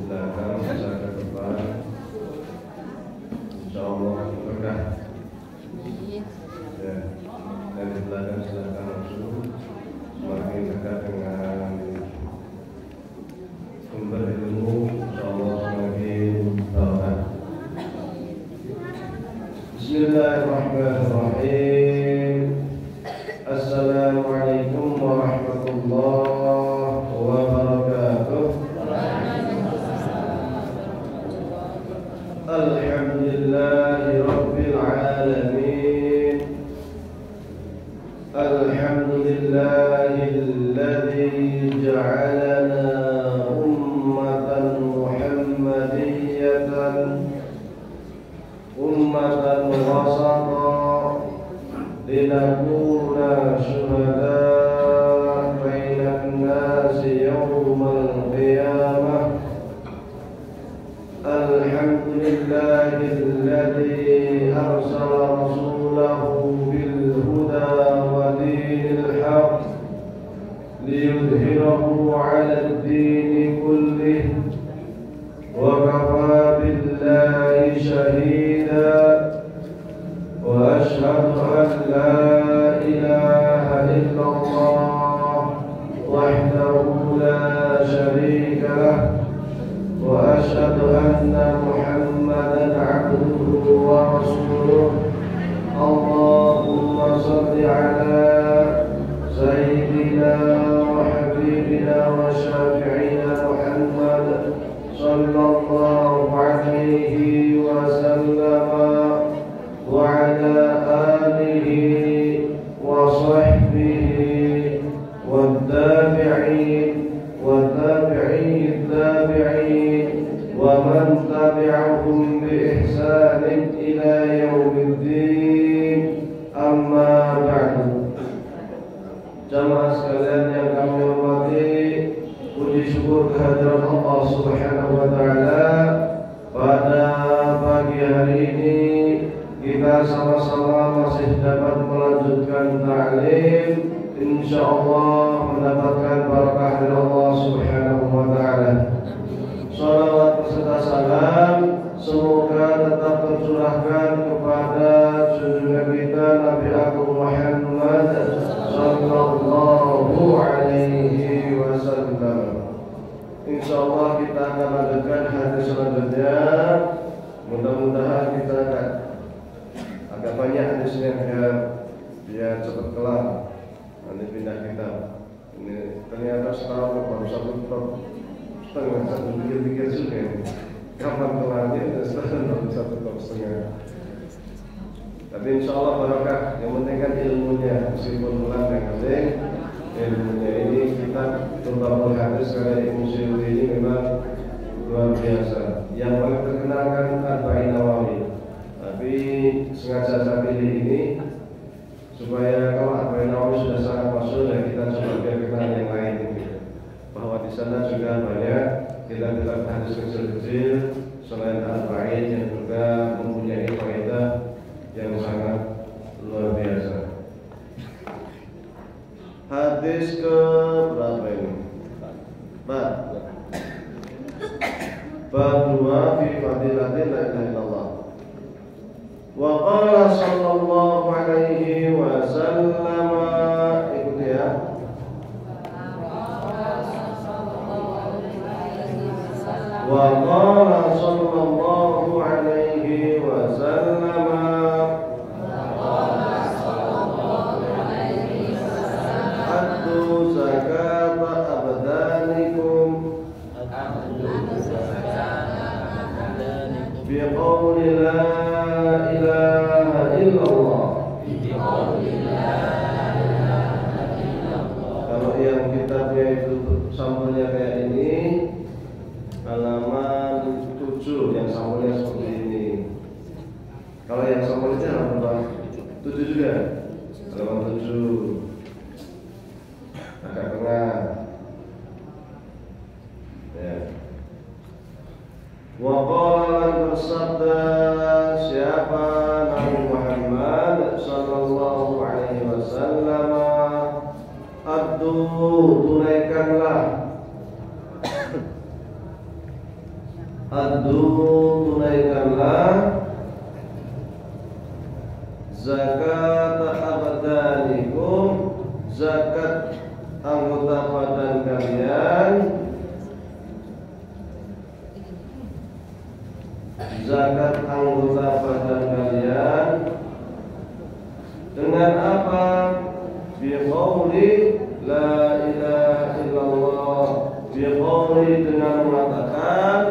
belakang bisa ke depan, insyaallah berkah. Ya, dari belakang silakan langsung semakin dekat dengan sumber ilmu, insyaallah semakin barokah. Bismillahirrahmanirrahim. Assalamualaikum warahmatullahi wabarakatuh. Alhamdulillahi rabbil alamin. Alhamdulillahilladzi ja'alana ummatan muhammadiyatan ummatan wasata linakuna syuhada bainan nasi yawmal qiyamah. Alhamdulillahilladzi arsala rasulahu bil huda wa dinil haq liyudhhirahu 'ala ad-din kullih wa kafa billahi shahida wa ashhadu an la ilaha illallah wahdahu la sharika lah wa ashhadu anna Muhammadan 'abduhu wa rasuluh. Allahumma shalli 'ala sayyidina wa habibina wa syafi'ina Muhammad sallallahu alaihi wasallam wa 'ala alihi wa sahbihi wa tabi'in wa tabi'in tabi'in wa man tabi'ahum bi ihsanin ila yaumiddin. Amma ba'du. Jamaah sekalian yang kami hormati, puji syukur kehadirat Allah Subhanahu wa taala. Pada pagi hari ini kita sama-sama masih dapat melanjutkan ta'lim, insyaallah mendapatkan barakah dari Allah Subhanahu wa taala. Salawat beserta salam semoga tetap tercurahkan kepada junjungan kita Nabi Agung Muhammad sallallahu alaihi wasallam. Insyaallah kita akan lanjutkan hadis selanjutnya. Mudah-mudahan kita agak banyak hadisnya biar cepat kelar. Nanti pindah kitab. Ini ternyata sekarang baru satu setengah, satu pikir-pikir juga ini. Kapan kelarnya? Sekarang satu setengah. Tapi insyaallah barakah. Yang penting kan ilmunya, meskipun pelan yang penting ilmunya. Ini kita terutama hadis karena Ibnu Suyuti ini memang luar biasa. Yang paling terkenal kan Arba'in Nawawi. Tapi sengaja saya pilih ini supaya kalau Arba'in Nawawi sudah sangat masyhur, ya kita coba biar kenal yang lain gitu. Bahwa di sana juga banyak kitab-kitab hadis kecil-kecil selain Arba'in yang juga mempunyai faedah yang sangat luar biasa. Hadis ke berapa ini? Bab 2 fi fadilatin la ilaha illallah. Wa qala sallallahu alaihi wasallam, ikuti ya. Wa qala sallallahu alaihi wasallam, addu zakata abdanikum biqawli la ilaha illallah. Kalau yang kitabnya itu sampulnya kayak ini, halaman 7 yang sampulnya seperti ini. Kalau yang sampulnya halaman 7 juga, halaman 7 agak tengah ya. Wa qala bersabda siapa Nabi Muhammad sallallahu alaihi wasallam, addu tunaikanlah Fa'addu tunaikanlah zakat abdanikum, zakat anggota badan kalian, zakat anggota badan kalian dengan apa? Biqauli la ilaha illallah, biqauli dengan mengatakan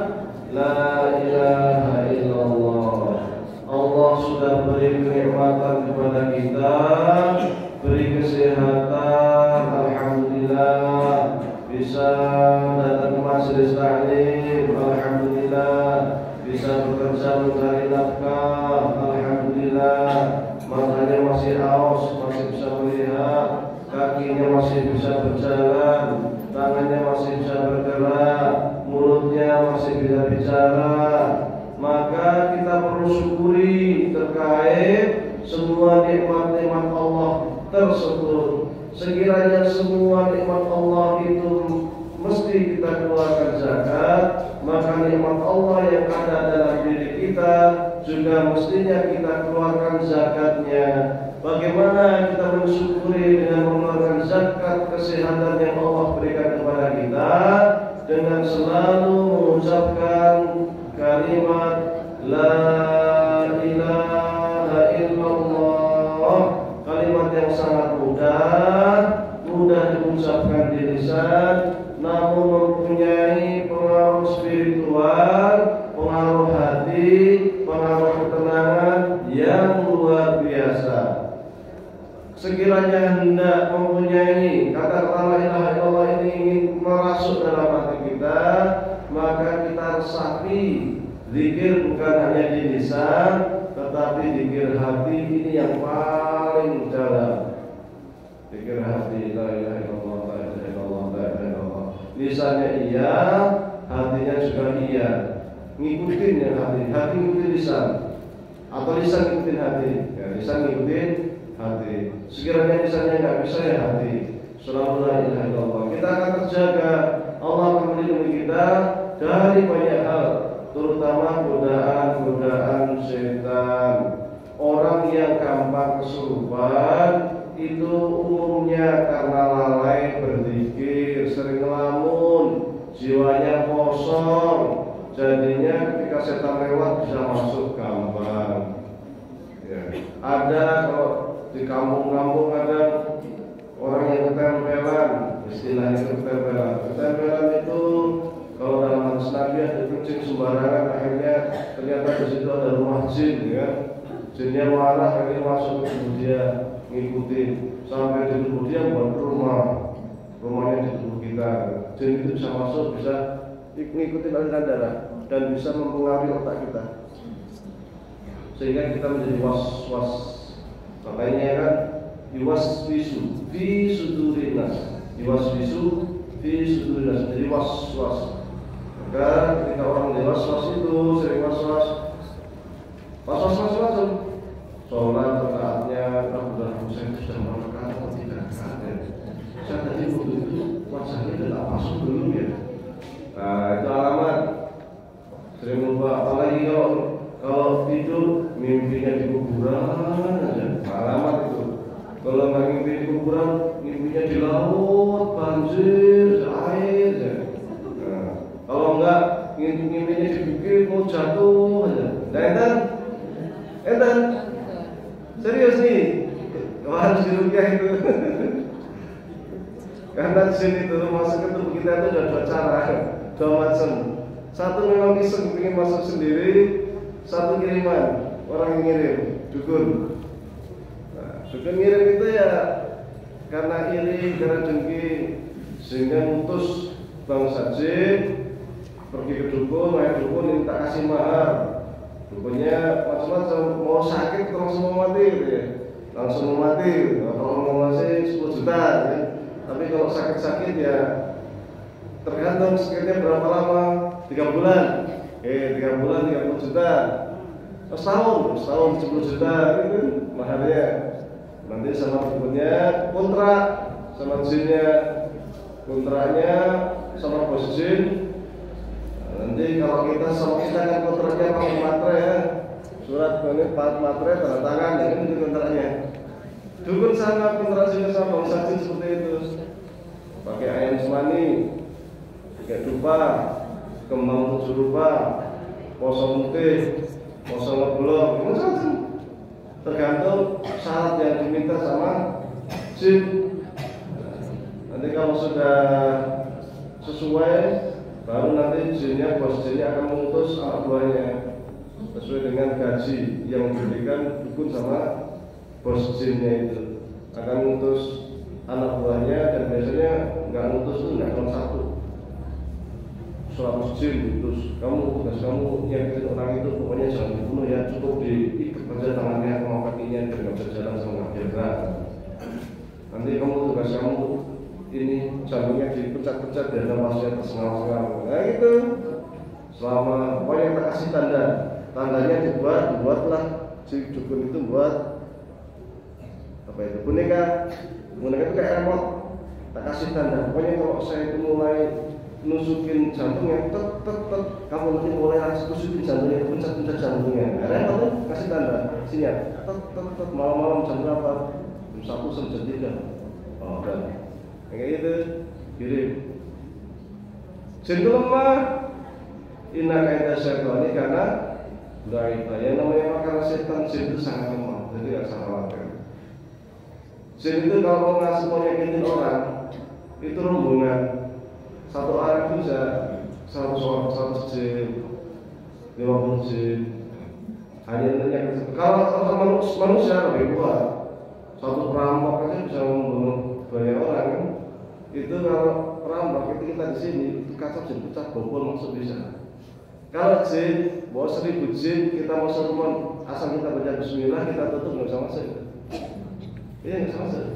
la ilaha illallah. Allah sudah beri kenikmatan kepada kita, beri kesehatan, alhamdulillah, bisa datang ke majelis taklim, alhamdulillah, bisa bekerja mencari nafkah, alhamdulillah, matanya masih aus, masih bisa melihat, kakinya masih bisa berjalan, tangannya masih bisa bergerak, mulutnya masih bisa bicara. Maka kita perlu syukuri terkait semua nikmat-nikmat Allah tersebut. Sekiranya semua nikmat Allah itu mesti kita keluarkan zakat, maka nikmat Allah yang ada dalam diri kita juga mestinya kita keluarkan zakatnya. Bagaimana kita mensyukuri dengan mengeluarkan zakat kesehatan yang Allah berikan kepada kita dengan selalu mengucapkan kalimat la ilaha illallah, kalimat yang sangat mudah diucapkan di lisan, namun mempunyai pengaruh spiritual, pengaruh hati, pengaruh ketenangan yang luar biasa. Sekiranya hendak mempunyai kata-kata la ilaha illallah ini ingin merasuk dalam hati kita, maka kita resapi zikir bukan hanya di lisan, tetapi zikir hati ini yang paling dalam. Zikir hati la ilaha illallah, la ilaha illallah, la ilaha illallah. Lisannya iya, hatinya juga iya. Ngikutin ya hati ngikutin lisan, atau lisan ngikutin hati. Ya, lisan ngikutin hati. Sekiranya lisannya nggak bisa ya hati. Selalu la ilaha illallah. Kita akan terjaga. Allah akan melindungi kita dari banyak hal, terutama godaan setan. Orang yang gampang kesurupan itu umumnya karena lalai berzikir, sering ngelamun, jiwanya kosong. Jadinya ketika setan lewat bisa masuk gampang. Ya. Ada kalau di kampung-kampung ada orang yang ketempelan, istilahnya ketempelan itu kalau dalam hadis Nabi ada kucing sembarangan, akhirnya ternyata di situ ada rumah jin, ya. Jinnya marah, akhirnya masuk ke tubuh dia, ngikutin sampai di tubuh dia buat rumahnya di tubuh kita. Jin itu bisa masuk, bisa ngikutin aliran darah dan bisa mempengaruhi otak kita, sehingga kita menjadi was-was. Makanya kan yuwaswisu fi sudurinas, yuwaswisu fi sudurinas, jadi was-was. Maka ketika orang menjadi was-was itu sering was-was macam sholat rakaatnya, udah saya sudah melakukan atau tidak ada. Saya tadi waktu itu wajahnya tidak masuk belum ya. Nah itu alamat sering lupa. Apalagi kalau tidur mimpinya di kuburan aja, alamat itu. Kalau nggak mimpi di kuburan, mimpinya di laut, banjir, air aja. Nah, kalau nggak mimpinya di bukit mau jatuh aja. Nah, enten serius nih, harus dirukyah itu. Karena di sini itu masuk ke tubuh kita itu ada dua cara, dua macam. Satu memang iseng ingin masuk sendiri, satu kiriman, orang yang ngirim, dukun. Nah, dukun ngirim itu ya karena iri, karena dengki, sehingga ngutus bangsa jin pergi ke dukun, dukun ini tak kasih mahar. Dukunnya macam-macam, mau sakit langsung mau mati gitu ya. Langsung mau mati, kalau mau ngasih 10 juta ya. Tapi kalau sakit-sakit ya tergantung sakitnya berapa lama, 3 bulan 3 bulan 30 juta, setahun 10 juta itu mahalnya. Nanti sama dukunnya kontrak sama jinnya, kontraknya sama bos jin Nanti kalau kita sama kita kan kontraknya pakai materai ya, surat ini materai tanda tangan, ya ini kontraknya. Dukun sama kontrak juga sama saksi seperti itu. Pakai ayam semani, pakai dupa, kembang 7 rupa, poso putih, poso ngeblok, macam-macam. Tergantung syarat yang diminta sama jin. Nanti kalau sudah sesuai, baru nanti jinnya, bos jinnya akan mengutus anak buahnya sesuai dengan gaji yang diberikan dukun sama bos jinnya itu. Akan mengutus anak buahnya, dan biasanya nggak ngutus itu nggak cuma 100 jin. Terus tugas kamu nyakitin orang itu pokoknya jangan dibunuh ya, cukup diikat aja tangannya sama kakinya biar nggak bisa jalan sama nggak gerak. Nanti tugas kamu ini jantungnya dipecat-pecat dan nafasnya tersengal-sengal. Nah gitu. Selama pokoknya tak kasih tandanya dibuatlah si dukun itu buat apa itu boneka itu kayak remote, tak kasih tanda. Pokoknya kalau saya itu mulai nusukin jantungnya, kamu nanti mulai nusukin jantungnya, pencet jantungnya. Remote itu kasih tanda, sinyal, malam-malam jam berapa? Jam 1 jam 3. Oh udah, kayak gitu, kirim. Jin itu lemah. Inna kaidah syaitan ini karena dhaifah. Yang namanya makanan setan, jin itu sangat lemah, jadi nggak salah khawatir. Jin itu kalau ngasih mau nyakitin orang itu rombongan. Satu orang itu bisa 100 jin, 50 jin. Hanya nyakitin. Kalau manusia lebih kuat. Satu perampok aja bisa membunuh banyak orang kan? Itu kalau perampok itu kita di sini itu kaca jin pecah bobol masuk bisa. Kalau jin bawa 1000 jin kita mau serumon, asal kita baca bismillah kita tutup nggak bisa masuk. Iya nggak sama.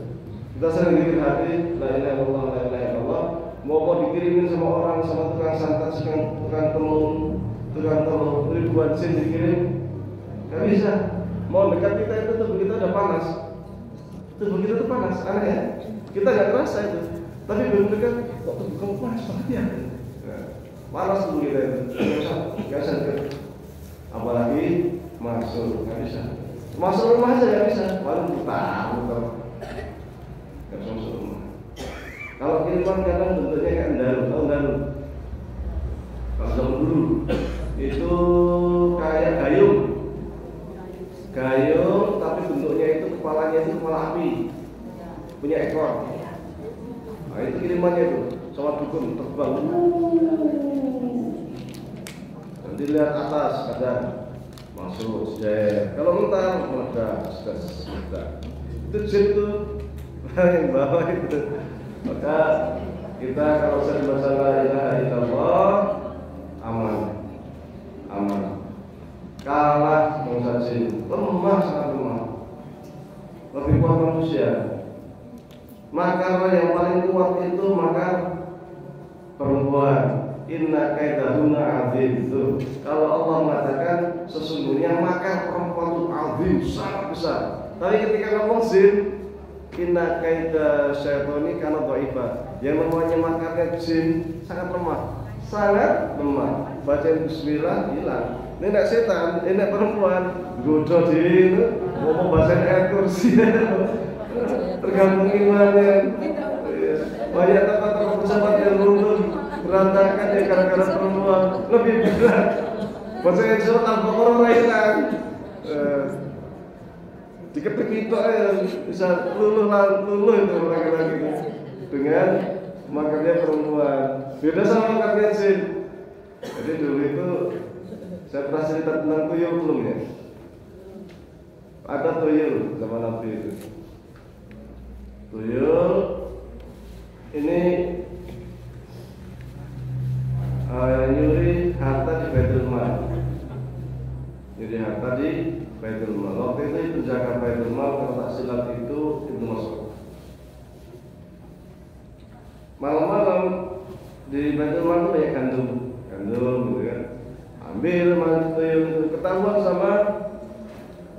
Kita sering dikir hati, la ilaha illallah, la ilaha illallah. Mau dikirimin sama orang, sama tukang santet, tukang telur, ribuan jin dikirim, nggak bisa. Mau dekat kita itu tubuh kita udah panas, tubuh kita tuh panas, aneh ya. Kita nggak terasa itu, tapi belum dekat, kok tubuh kamu panas banget ya? Panas tubuh kita itu, nggak bisa dekat. Apalagi masuk, nggak bisa. Masuk rumah aja nggak bisa, paling putar. Nggak bisa masuk rumah. Kalau kiriman kadang bentuknya kayak endaru, tahu endaru? Kalau zaman dulu itu kayak gayung, tapi bentuknya itu kepalanya itu kepala api, punya ekor. Nah itu kirimannya itu, sama dukun terbang. Nanti lihat atas kadang. Masuk sejak kalau mental meledak sudah itu jin itu yang bawah itu. Maka kita kalau sering baca la ilaha illallah aman kalah bangsa jin, lemah, sangat lemah, lebih kuat manusia. Makar yang paling kuat itu makar perempuan. Inna kaidahuna azim itu. Kalau Allah mengatakan sesungguhnya makar perempuan itu azim, sangat besar. Tapi ketika ngomong jin, inna kaidah syaitani kana dhaifah. Yang namanya makarnya jin sangat lemah, Baca bismillah hilang. Ini nak setan, ini nak perempuan, godo jin, ngomong bahasa ayat kursi. Tergantung imannya. Banyak tempat pesawat yang runtuh berantakan ya gara-gara perempuan, lebih berat. Bahasa yang surat Al-Baqarah hilang. Diketik itu bisa luluh itu laki-laki dengan makarnya perempuan. Beda sama makarnya jin. Jadi dulu itu saya pernah cerita tentang tuyul belum ya? Ada tuyul zaman Nabi itu. Tuyul ini nyuri harta di Baitul Mal. Nyuri harta di Baitul Mal. Waktu itu penjaga Baitul Mal kalau tak silap itu Ibnu Mas'ud. Malam-malam di Baitul Mal itu banyak gandum gitu kan. Ambil tuyul itu, ketahuan sama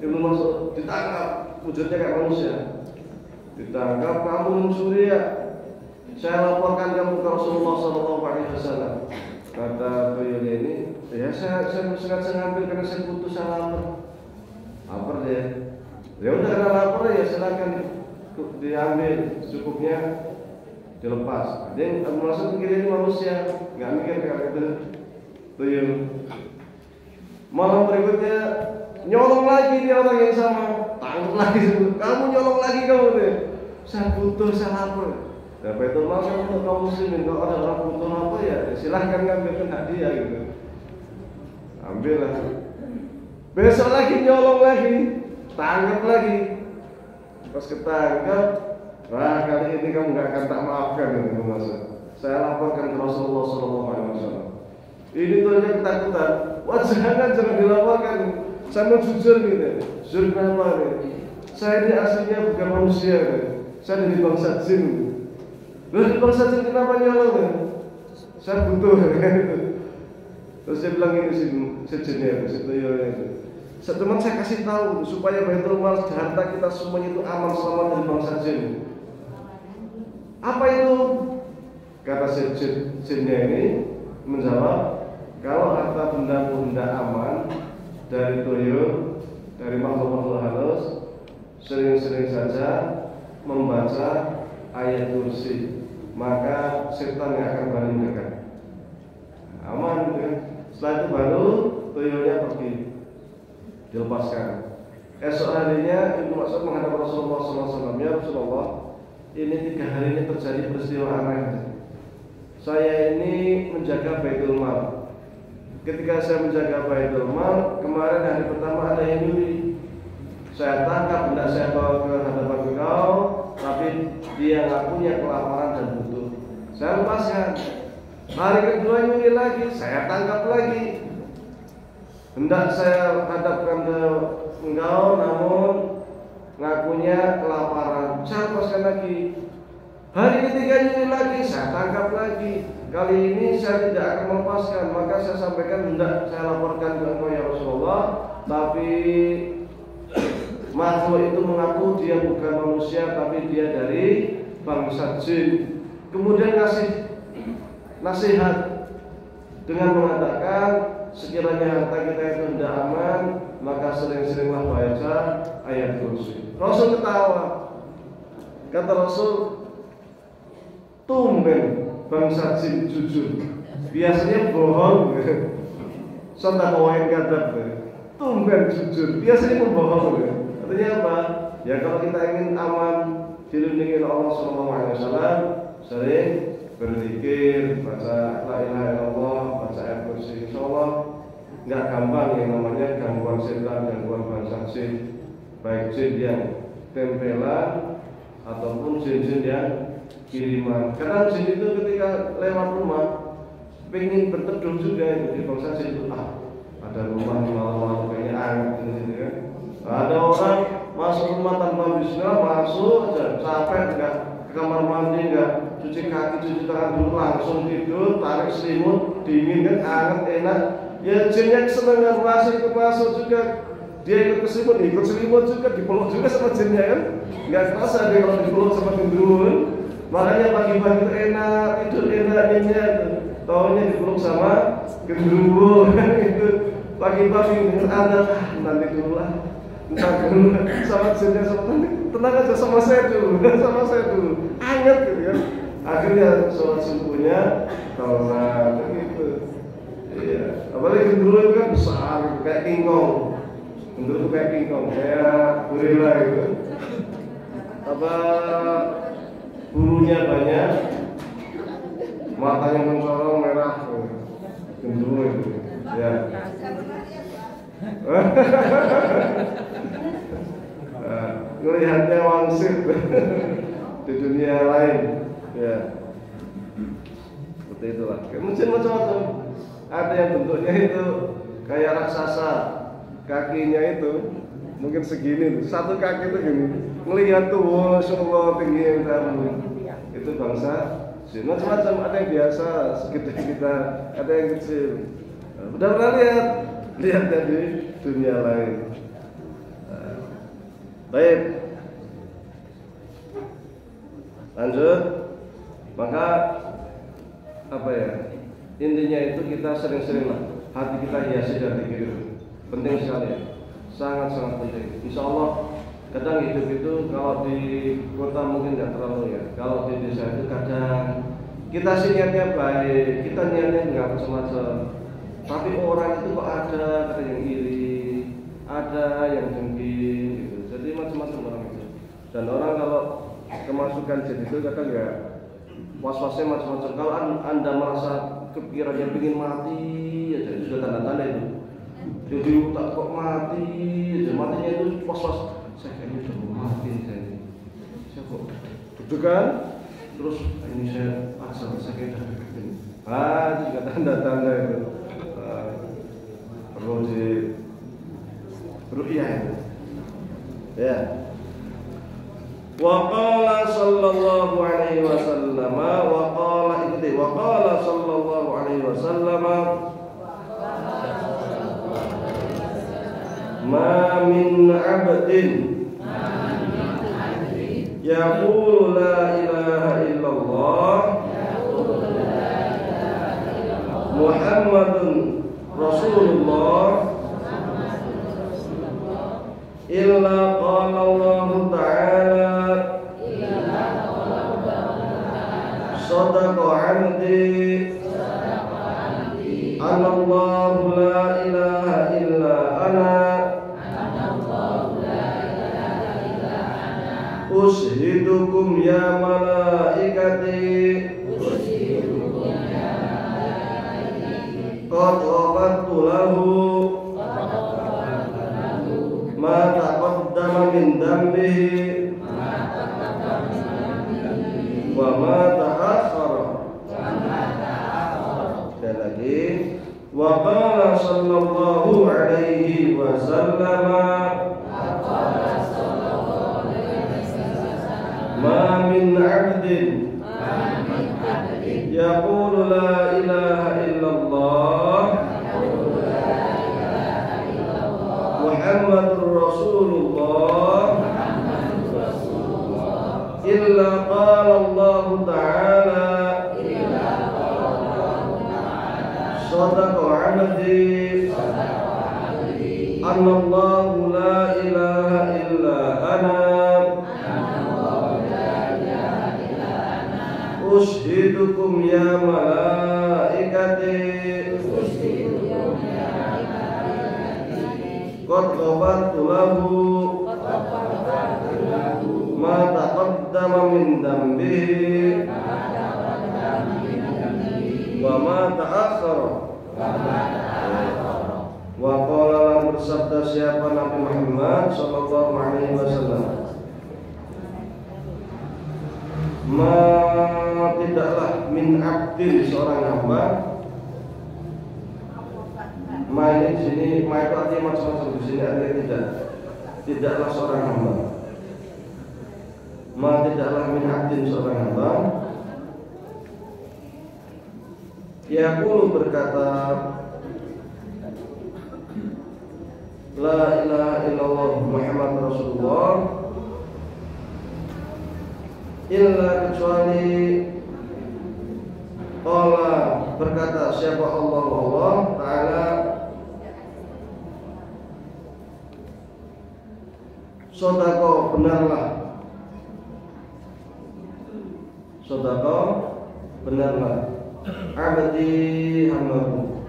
Ibnu Mas'ud, ditangkap, wujudnya kayak manusia. Ditangkap, kamu mencuri ya? Saya laporkan kamu ke Rasulullah SAW. kata tuyulnya ini, ya saya sengaja ngambil karena saya butuh, saya lapar dia. Ya udah karena lapar ya silakan diambil cukupnya, dilepas. Dia merasa pikir ini manusia, nggak mikir kayak itu tuyul. Malam berikutnya nyolong lagi dia orang yang sama, tangkap lagi, kamu nyolong lagi kamu deh. Saya butuh, saya lapar. Nah, Baitul Mal kan untuk kaum muslimin, kalau ada orang butuh apa ya silahkan ngambilkan hadiah gitu. Ambil lah. Besok lagi nyolong lagi, tangkap lagi. Pas ketangkap, wah kali ini kamu nggak akan tak maafkan gitu maksud. Saya laporkan ke Rasulullah SAW. Ini tuhnya ketakutan. Wah jangan dilaporkan. Saya mau jujur gitu. Jujur kenapa nih? Saya ini aslinya bukan manusia nih. Saya dari bangsa jin. Loh di bangsa jin kenapa nyolong nih? Saya butuh gitu. Terus dia bilang ini sejinnya, itu. Teman saya kasih tahu supaya Baitul Mal harta kita semuanya itu aman selamat dari bangsa jin. Apa itu? Kata jinnya ini menjawab, kalau harta benda aman dari tuyul, dari makhluk-makhluk halus, sering-sering saja membaca ayat kursi, maka setan yang akan berani mendekat. Aman kan? Setelah itu baru tuyulnya pergi, dilepaskan. Esok harinya Ibnu Mas'ud menghadap Rasulullah SAW. Ya Rasulullah, ini 3 hari ini terjadi peristiwa aneh. Saya ini menjaga Baitul Mal. Ketika saya menjaga Baitul Mal, kemarin hari pertama ada yang nyuri. Saya tangkap, tidak saya bawa ke hadapan engkau, tapi dia ngakunya kelaparan dan butuh. Saya lepaskan. Hari kedua nyuri lagi, saya tangkap lagi. Hendak saya hadapkan ke engkau, namun ngakunya kelaparan. Saya lepaskan lagi. Hari ketiga nyuri lagi, saya tangkap lagi. Kali ini saya tidak akan melepaskan, maka saya sampaikan hendak saya laporkan ke engkau ya Rasulullah. Tapi makhluk itu mengaku dia bukan manusia, tapi dia dari bangsa jin. Kemudian ngasih nasihat dengan mengatakan, sekiranya harta kita itu tidak aman, maka sering-seringlah baca ayat kursi. Rasul ketawa. Kata Rasul, tumben bangsa jin jujur. Biasanya bohong. Sontak kawain kadab. Tumben jujur. Biasanya membohong. Artinya apa? Ya kalau kita ingin aman, dilindungi oleh Allah SAW, sering berzikir, baca la ilaha illallah, baca ayat kursi. Insyaallah nggak gampang yang namanya gangguan setan, gangguan bangsa jin, baik jin yang tempelan ataupun jin-jin yang kiriman. Karena jin itu ketika lewat rumah pengen berteduh juga itu di bangsa jin itu, ada rumah di malam-malam kayaknya anget gitu kan. Ada orang masuk rumah tanpa bismillah, masuk aja capek, enggak ke kamar mandi, enggak cuci kaki, cuci tangan dulu, langsung tidur, tarik selimut, dingin kan, anget, enak. Ya jinnya kesenangan masuk juga, dia ikut selimut juga, dipeluk juga sama jinnya kan. Enggak kerasa dia kalau dipeluk sama gendruwo. Makanya pagi-pagi itu enak, tidur enak nyenyak. Taunya dipeluk sama gendruwo kan itu. Pagi-pagi dengan adat, nanti dulu lah. Entah dulu sama jinnya sama tenang aja sama saya dulu, anget gitu kan. Akhirnya sholat subuhnya sholat gitu. Iya, apalagi gendruwo itu kan besar kayak kingkong. Gendruwo itu kayak kingkong, kayak gorila gitu. Apa bulunya banyak, matanya mencorong merah, gendruwo itu. Ya. Melihatnya wangsit di dunia lain, ya seperti itulah. Mungkin macam-macam. Ada yang bentuknya itu kayak raksasa, kakinya itu mungkin segini, satu kaki itu gini. Melihat tuh, masya Allah tinggi yang itu bangsa jin. Macam-macam, ada yang biasa segede kita, ada yang kecil. Udah pernah lihat di dunia lain. Baik, lanjut. Maka apa ya? Intinya itu kita sering-seringlah hati kita hiasi dari zikir. Penting sekali ya. Sangat-sangat penting. Insya Allah kadang hidup itu kalau di kota mungkin nggak terlalu ya. Kalau di desa itu kadang kita sih niatnya baik, kita niatnya nggak macam-macam. Tapi orang itu kok ada yang iri, ada yang dengki, gitu. Jadi macam-macam orang itu. Dan orang kalau kemasukan jadi itu kadang nggak was-wasnya macam-macam. Kalau anda merasa kepikirannya ingin mati, ya sudah tanda-tanda itu. Jadi tak kok mati, aja matinya itu was-was. Saya kayaknya udah mau mati saya. Saya kok deg kan? Terus ini saya saya kayaknya udah dekat ini. Itu juga tanda-tanda itu. Perlu di ru'yah itu. Ya. Wa qala sallallahu alaihi wasallam wa qala sallallahu alaihi wasallam ma min 'abdin yaqulu la ilaha illallah Muhammadun Rasulullah illa qala Allah ta'ala sadaqa 'abdi anallahu la ilaha illa ana ushidukum ya malaikati qad ghafartu lahu ma taqaddama min dhanbihi wa ma ta'akhkhara. Dan lagi wa qala sallallahu alaihi wasallam ma min 'abdin yaqulu la ilaha illallah Muhammadur Rasulullah illa qala Allah ta'ala sadaqa 'abdi anallahu la ilaha illa ana ushidukum ya malaikati qad ghafartu lahu ma taqaddama min dhanbihi wa ma ta'akhkhara. Wa qala lan bersabda siapa Nabi Muhammad sallallahu alaihi wasallam, ma tidaklah min abdin seorang hamba. Ma ini di sini, ma itu artinya macam-macam, di sini artinya tidaklah seorang hamba. Ma tidaklah min abdin seorang hamba. Yaqulu berkata la ilaha illallah Muhammad Rasulullah illa kecuali qala berkata siapa Allah Ta'ala sodako benarlah, sodako benarlah abdi hambaku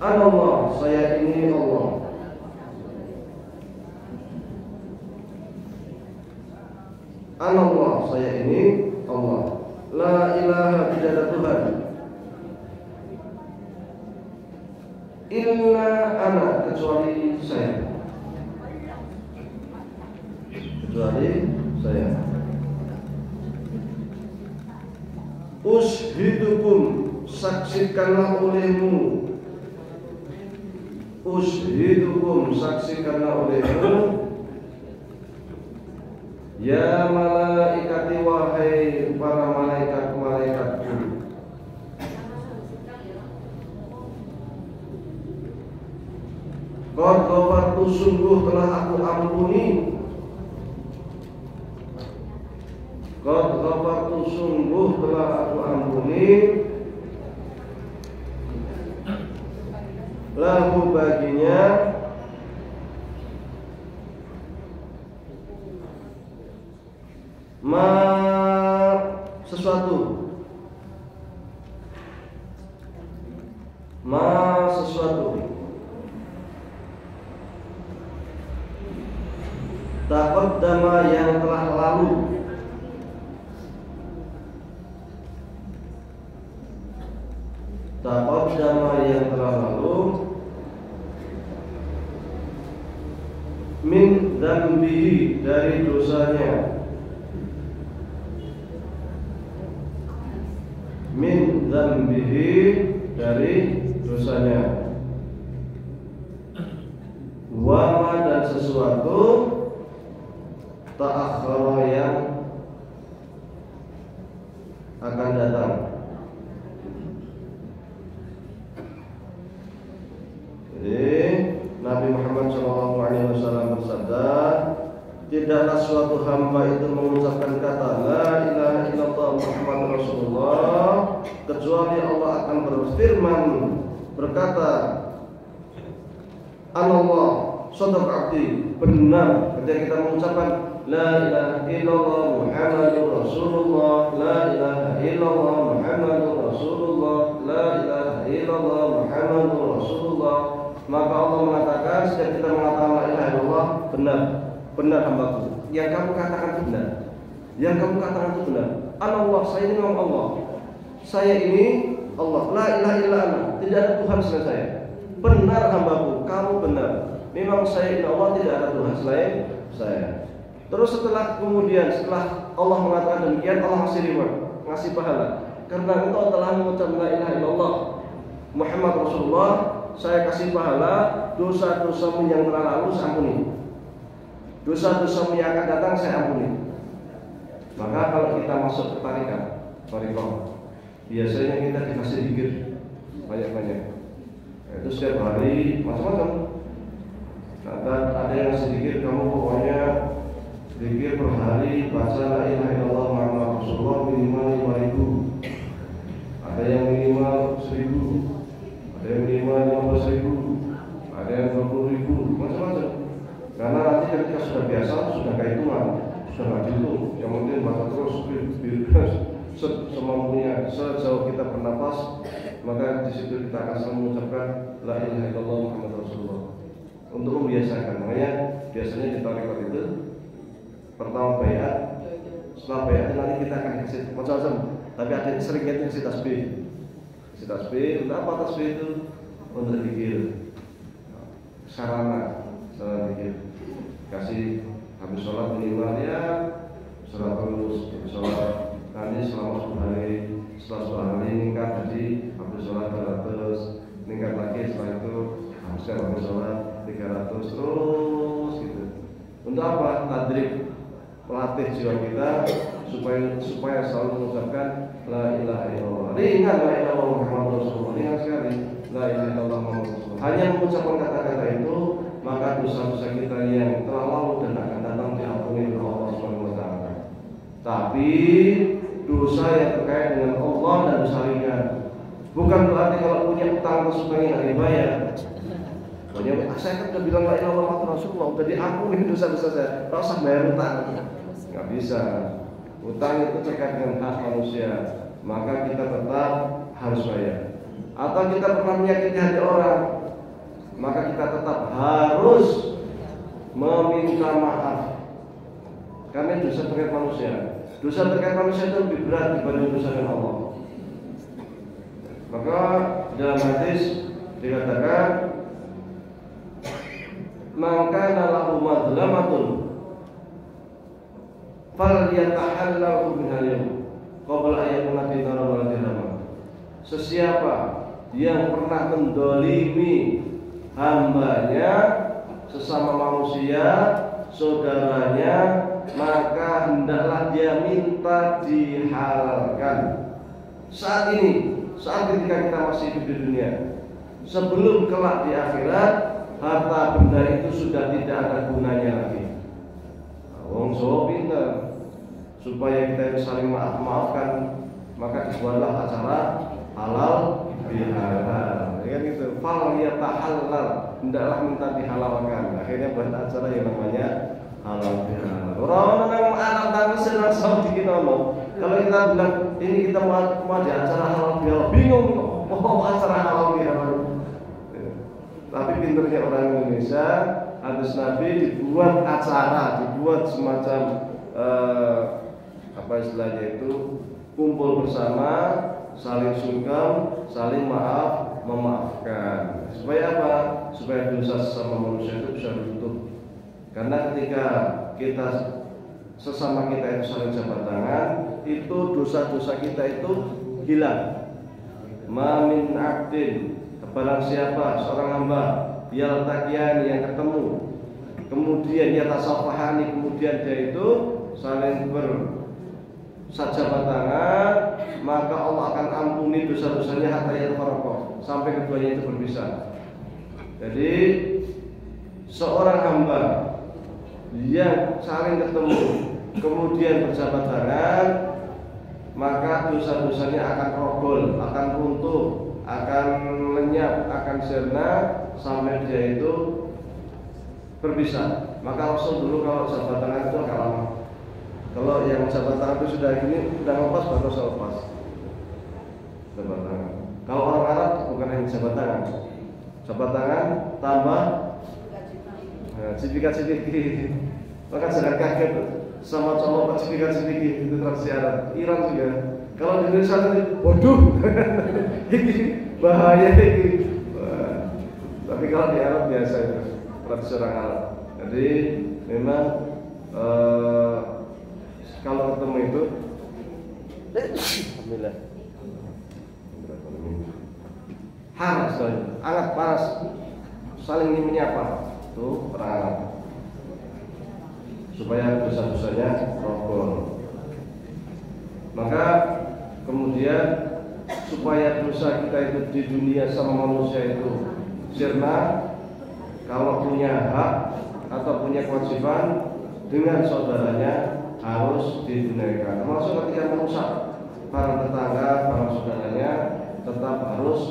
Allah saya ini Allah Allah saya ini Allah la ilaha tidak ada Tuhan illa ana kecuali saya ushidukum saksikanlah olehmu ya malaikati wahai para malaikat-malaikatku qad ghafartu sungguh telah aku ampuni qad ghafartu, sungguh telah aku ampuni, lahu baginya, ma sesuatu, taqaddama yang telah lalu, min dzambihi, dari dosanya, min dzambihi, dari dosanya, wama, dan sesuatu, ta'akhkhara, yang akan datang. Jadi Nabi Muhammad SAW bersabda, tidaklah suatu hamba itu mengucapkan kata la ilaha illallah Muhammad Rasulullah kecuali Allah akan berfirman, berkata, Allah sadaq abdi, benar ketika kita mengucapkan la ilaha illallah Muhammadur Rasulullah, la ilaha illallah Muhammadur Rasulullah, la ilaha illallah Muhammadur Rasulullah, maka Allah mengatakan, setiap kita mengatakan la ilaha illallah, benar hambaku, yang kamu katakan itu benar, yang kamu katakan itu benar. Allah, saya ini memang Allah, saya ini Allah, la ilaha illallah, tidak ada Tuhan selain saya. Benar hambaku, kamu benar, memang saya ini Allah, tidak ada Tuhan selain saya. Terus setelah Allah mengatakan demikian, Allah ngasih reward, ngasih pahala, karena engkau telah mengucapkan la ilaha illallah Muhammad Rasulullah, saya kasih pahala, dosa-dosamu yang telah lalu saya ampuni, dosa-dosamu yang akan datang saya ampuni. Maka kalau kita masuk ke tarikah, biasanya kita dikasih zikir banyak-banyak. Itu setiap hari macam-macam. Ada yang sedikit, kamu pokoknya zikir per hari, baca la ilaha illallah Muhammad Rasulullah minimal 5.000. Ada yang minimal 1.000, ada yang minimal 15.000, ada yang 20.000, macam-macam. Karena nanti ketika sudah biasa, sudah kehitungan, sudah nggak dihitung. Yang penting baca terus, semampunya, sejauh kita bernapas, maka di situ kita akan selalu mengucapkan la ilaha illallah Muhammad Rasulullah untuk membiasakan. Makanya biasanya di tarekat itu pertama bayat, setelah bayat nanti kita akan kasih macam-macam. Tapi ada yang seringnya kasih tasbih. Kasih tasbih, untuk apa tasbih itu? Untuk zikir, sarana zikir. Kasih habis sholat minimal ya sholat terus, habis sholat nanti selama 10 hari, setelah 10 hari meningkat, jadi habis sholat 200, meningkat lagi, setelah itu habis sholat 300, terus gitu. Untuk apa? Tadrib, melatih jiwa kita supaya selalu mengucapkan la ilaha illallah. Ringan la ilaha illallah Muhammad Rasulullah, ringan sekali la ilaha illallah Muhammad Rasulullah. Hanya mengucapkan kata-kata itu, maka dosa-dosa kita yang telah lalu dan akan datang diampuni oleh Allah Subhanahu wa taala. Tapi dosa yang terkait dengan Allah dan dosa ringan, bukan berarti kalau punya utang terus pengen nggak dibayar. Banyak, saya kan udah bilang la ilaha illallah Rasulullah, udah diampuni dosa-dosa saya, tak usah bayar utang. Nggak bisa. Utang itu terkait dengan hak manusia, maka kita tetap harus bayar. Atau kita pernah menyakiti hati orang, maka kita tetap harus meminta maaf, karena dosa terkait manusia. Dosa terkait manusia itu lebih berat dibanding dosa dengan Allah. Maka dalam hadis dikatakan, maka lahu madlamatun falyatahallahu minal yawm qabla ayyakuna fi nar wala dirham. Sesiapa yang pernah mendolimi hambanya, sesama manusia, saudaranya, maka hendaklah dia minta dihalalkan saat ini, saat ketika kita masih hidup di dunia, sebelum kelak di akhirat harta benda itu sudah tidak ada gunanya lagi. Wong Jawa pinter, supaya kita itu saling maafkan, maka dibuatlah acara halal bihalal. Ya kan gitu. Fal yatahallal, hendaklah minta dihalalkan. Akhirnya buat acara yang namanya halal bihalal. Orang memang anak tapi senang sama dikit ono. Kalau kita bilang ini kita mau di acara halal bihalal, bingung mau acara halal bihalal. Tapi pinternya orang Indonesia, hadis Nabi dibuat acara, dibuat semacam apa istilahnya itu, kumpul bersama, saling sungkem, saling memaafkan. Supaya apa? Supaya dosa sesama manusia itu bisa runtuh. Karena ketika kita sesama kita itu saling jabat tangan, itu dosa-dosa kita itu hilang. Ma min abdin, barang siapa seorang hamba yaltaqiyan yang ketemu, kemudian yatasafahani, kemudian dia itu saling bersajabat tangan, maka Allah akan ampuni dosa-dosanya hatta yatafarraqah, sampai keduanya itu berpisah. Jadi seorang hamba yang saling ketemu kemudian berjabat tangan, maka dosa-dosanya akan roboh, akan runtuh, akan lenyap, akan sirna sampai dia itu berpisah. Maka Rasul dulu kalau jabat tangan itu agak lama. Kalau yang jabat tangan itu sudah lepas, baru saya lepas jabat tangan. Kalau orang Arab bukan hanya jabat tangan tambah cipika-cipiki. Maka jangan kaget sama cowok cipika-cipiki, itu tradisi Arab. Iran juga. Kalau di Indonesia itu, waduh, ini bahaya ini. Tapi kalau di Arab biasa itu, tradisi orang Arab. Jadi memang kalau ketemu itu, alhamdulillah, hangat sekali, hangat panas, saling menyapa, tuh orang Arab, supaya dosa-dosanya roboh. Maka kemudian supaya dosa kita itu di dunia sama manusia itu sirna, kalau punya hak atau punya kewajiban dengan saudaranya harus ditunaikan. Termasuk ketika merusak barang tetangga, barang saudaranya tetap harus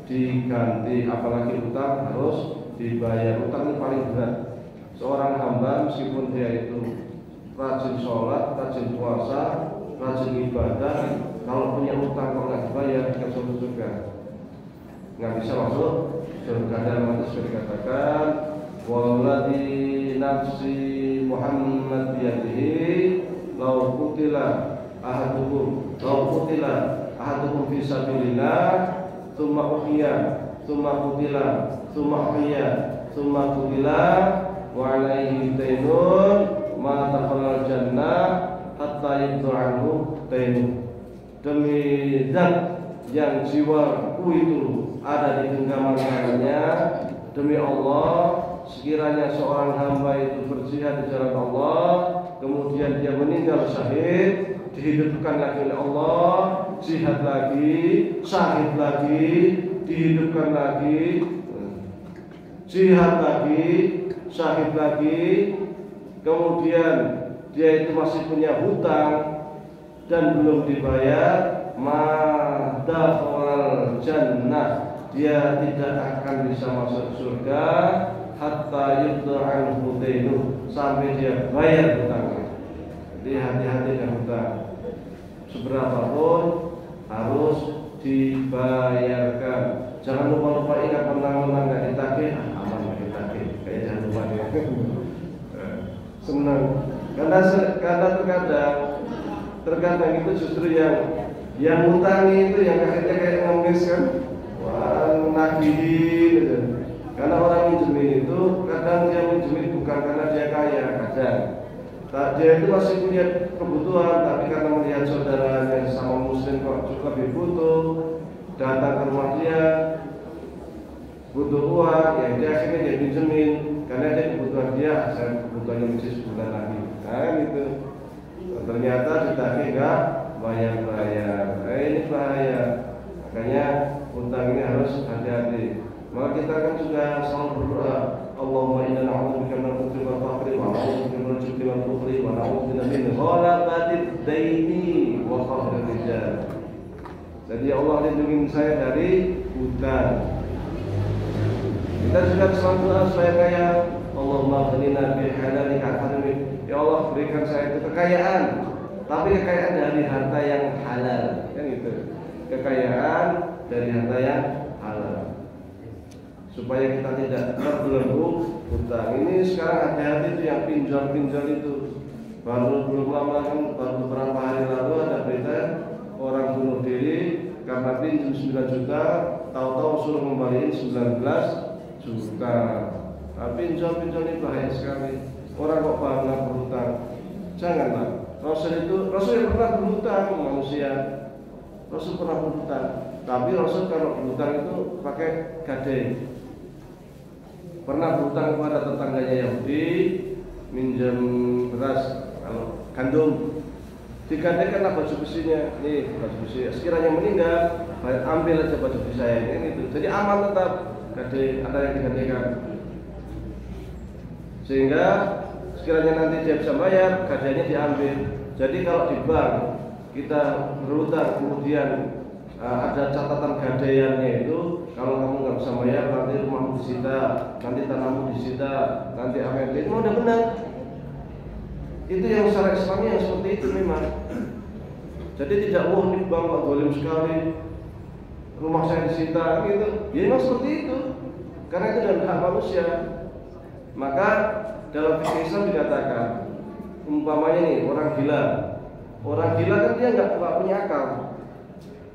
diganti, apalagi utang harus dibayar. Utang ini paling berat. Seorang hamba meskipun dia itu rajin sholat, rajin puasa, rajin ibadah, kalau punya utang kalau nggak dibayar, tidak masuk surga, nggak bisa masuk surga. Dan nanti sudah dikatakan, walladzi nafsi Muhammad biyadihi, lau qutila ahadukum fi sabilillah, tsumma uhiya, tsumma qutila, tsumma uhiya, tsumma qutila, wa alaihi dainun, ma dakhala jannah hatta yudha'anhu dainu. Demi zat yang jiwaku itu ada di genggaman tangannya, demi Allah, sekiranya seorang hamba itu berjihad di jalan Allah, kemudian dia meninggal syahid, dihidupkan lagi oleh Allah, jihad lagi, syahid lagi, dihidupkan lagi, jihad lagi, syahid lagi, kemudian dia itu masih punya hutang dan belum dibayar, madakhalal jannah, dia tidak akan bisa masuk surga hatta yudha'anhu dainu, sampai dia bayar hutangnya. Jadi hati-hati dengan hutang, seberapapun harus dibayarkan. Jangan lupa ingat, menang-menang nggak ditagih, aman nggak ditagih, kayak jangan lupa ya. Senang karena terkadang itu justru yang ngutangi itu yang akhirnya kayak ngemis kan, wah nagihin gitu. Karena orang minjemin itu kadang dia minjemin bukan karena dia kaya, kadang dia itu masih punya kebutuhan, tapi karena melihat saudaranya sama muslim kok juga lebih butuh, datang ke rumah dia butuh uang, ya dia akhirnya dia pinjemin karena dia kebutuhan dia, saya kebutuhannya mesti sebulan lagi, nah gitu. Ternyata ditagih enggak bayar-bayar, ini bahaya. Makanya utang ini harus hati-hati. Maka kita kan sudah selalu berdoa, Allahumma inna na'udzubika min al-faqri wal faqri wa na'udzubika min al-jubni wal bukhli wa na'udzubika min ghalabatid rijal. Jadi Allah lindungi saya dari hutang. Kita juga selalu doa supaya kaya. Allahumma ghnina bi halalika an haramik. Ya Allah, berikan saya itu kekayaan, tapi kekayaan dari harta yang halal. Kan gitu. Kekayaan dari harta yang halal. Supaya kita tidak terbelenggu hutang. Ini sekarang hati-hati itu yang pinjol-pinjol itu. Belum lama kan, baru beberapa hari lalu ada berita orang bunuh diri karena pinjam 9 juta, tahu-tahu suruh ngembaliin 19 juta. Nah, pinjol ini bahaya sekali. Orang kok bangga berhutang. Janganlah. Rasul yang pernah berhutang manusia. Rasul pernah berhutang. Tapi Rasul kalau berhutang itu pakai gadai. Pernah berhutang kepada tetangganya Yahudi, minjem beras, kalau gandum, digadaikanlah baju besinya. Nih baju besi. Sekiranya meninggal, ambil aja baju besi saya ini itu. Jadi aman tetap. Gadai ada yang digadaikan. Sehingga sekiranya nanti dia bisa bayar, gadainya diambil. Jadi kalau di bank kita berhutang kemudian ada catatan gadaiannya itu, kalau kamu nggak bisa bayar nanti rumahmu disita, nanti tanahmu disita, nanti apa itu udah benar. Itu yang secara Islamnya yang seperti itu memang. Jadi tidak ini bank kok zalim sekali, rumah saya disita gitu. Ya memang seperti itu. Karena itu adalah hak manusia. Maka dalam fikih Islam dikatakan, umpamanya nih orang gila kan dia nggak punya akal.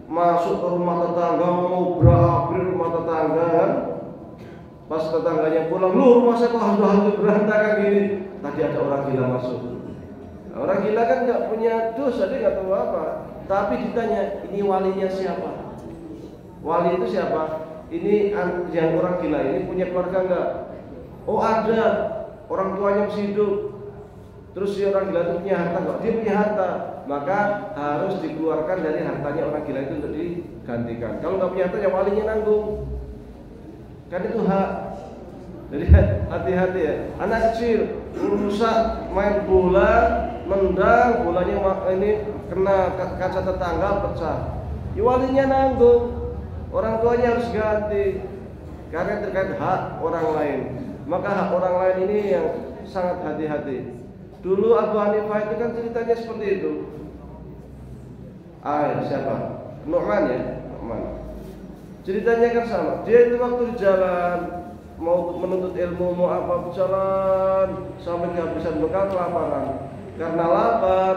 Masuk ke rumah tetangga mau berakhir rumah tetangga kan, pas tetangganya pulang, lu rumah saya kok hancur berantakan gini. Tadi ada orang gila masuk. Nah, orang gila kan nggak punya dosa, dia nggak tahu apa. Tapi ditanya, ini walinya siapa? Wali itu siapa? Ini yang orang gila ini punya keluarga nggak? Oh ada, orang tuanya masih hidup. Terus si orang gila itu punya harta nggak? Dia punya harta, maka harus dikeluarkan dari hartanya orang gila itu untuk digantikan. Kalau nggak punya harta, ya walinya nanggung. Kan itu hak. Jadi hati-hati ya. Anak kecil rusak main bola, nendang bolanya ini kena kaca tetangga pecah. Ya walinya nanggung. Orang tuanya harus ganti. Karena terkait hak orang lain. Maka hak orang lain ini yang sangat hati-hati. Dulu Abu Hanifah itu kan ceritanya seperti itu. Siapa? Nu'man ya? Nu'man. Ceritanya kan sama. Dia itu waktu di jalan mau menuntut ilmu, mau apa berjalan sampai kehabisan bekal, kelaparan. Karena lapar,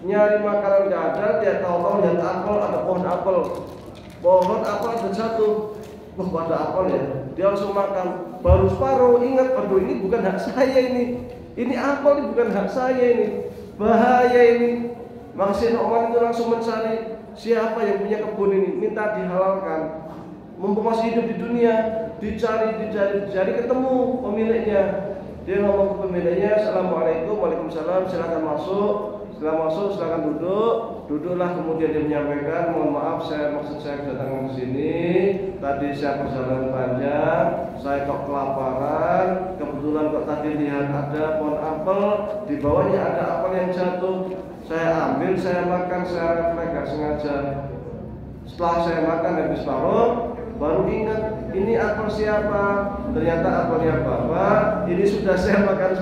nyari makanan gak ada, dia tahu-tahu lihat apel, ada pohon apel. Pohon apel ada satu. Wah, ada apel ya. Dia langsung makan. Baru separuh ingat, aduh ini bukan hak saya ini. Ini apel ini bukan hak saya ini. Bahaya ini. Maka si Nu'man itu langsung mencari siapa yang punya kebun ini, minta dihalalkan. Mumpung masih hidup di dunia, dicari ketemu pemiliknya. Dia ngomong ke pemiliknya, Assalamualaikum, Waalaikumsalam, silakan masuk. Setelah masuk, silakan duduk. Duduklah, kemudian dia menyampaikan, mohon maaf, maksud saya kedatangan ke sini. Tadi saya perjalanan panjang, saya kok kelaparan. Kebetulan kok tadi lihat ada pohon apel, di bawahnya ada apel yang jatuh. Saya ambil, saya makan, saya refleks gak sengaja. Setelah saya makan habis paruh, baru ingat ini apel siapa? Ternyata apelnya Bapak. Ini sudah saya makan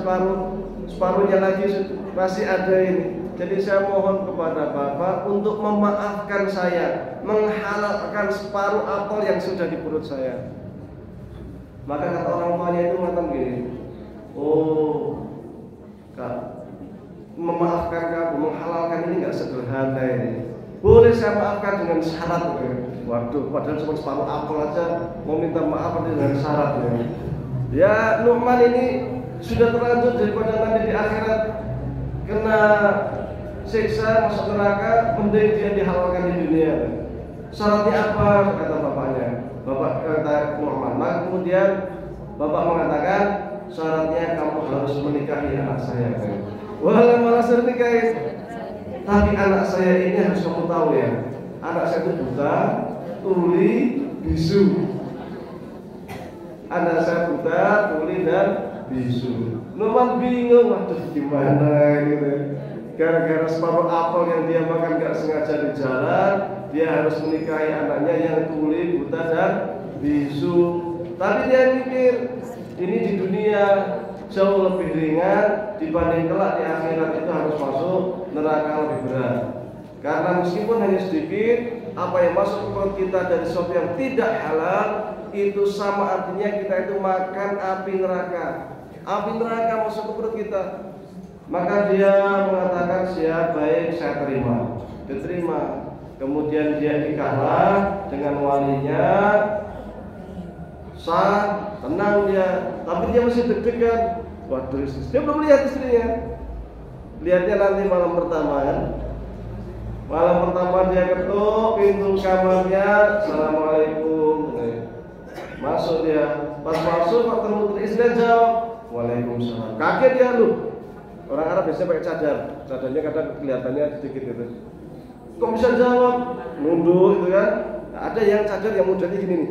separuhnya lagi masih ada ini. Jadi saya mohon kepada Bapak untuk memaafkan saya, menghalalkan separuh apel yang sudah di perut saya. Maka kata orang tuanya itu macam gini, oh Kak, memaafkan kamu, menghalalkan ini nggak sederhana ini. Boleh saya maafkan dengan syarat. Waduh, padahal cuma separuh apel aja mau minta maaf dengan syarat ya. Ya Nu'man ini sudah terlanjur daripada nanti di akhirat kena siksa masuk neraka, mending dia dihalalkan di dunia. Syaratnya apa? Kata bapaknya. Bapak kata Nu'man. Nah, kemudian bapak mengatakan syaratnya kamu harus menikahi anak saya. Wah, malah suruh nikahin. Tapi anak saya ini harus kamu tahu ya, anak saya itu buta, tuli, bisu. Anak saya buta, tuli dan bisu. Nu'man bingung, waduh gimana gitu. gara-gara separuh apel yang dia makan gak sengaja di jalan, dia harus menikahi anaknya yang tuli, buta dan bisu. Tapi dia mikir ini di dunia jauh lebih ringan dibanding kelak di akhirat itu harus masuk neraka lebih berat. Karena meskipun hanya sedikit, apa yang masuk ke perut kita dari sesuatu yang tidak halal itu sama artinya kita itu makan api neraka. Api neraka masuk ke perut kita. Maka dia mengatakan siap, baik, saya terima. Diterima. Kemudian dia nikahlah dengan walinya, sah, tenang dia. Tapi dia masih deg-degan. Waduh, dia belum lihat istrinya. Lihatnya nanti malam pertama kan. Malam pertama dia ketuk pintu kamarnya, assalamualaikum. Masuk dia. Pas masuk ketemu istrinya jawab, waalaikumsalam. Kaget dia lu. Orang Arab biasanya pakai cadar. Cadarnya kadang kelihatannya sedikit gitu. Kok bisa jawab? Nunduk itu kan. Nah, ada yang cadar yang modelnya gini nih.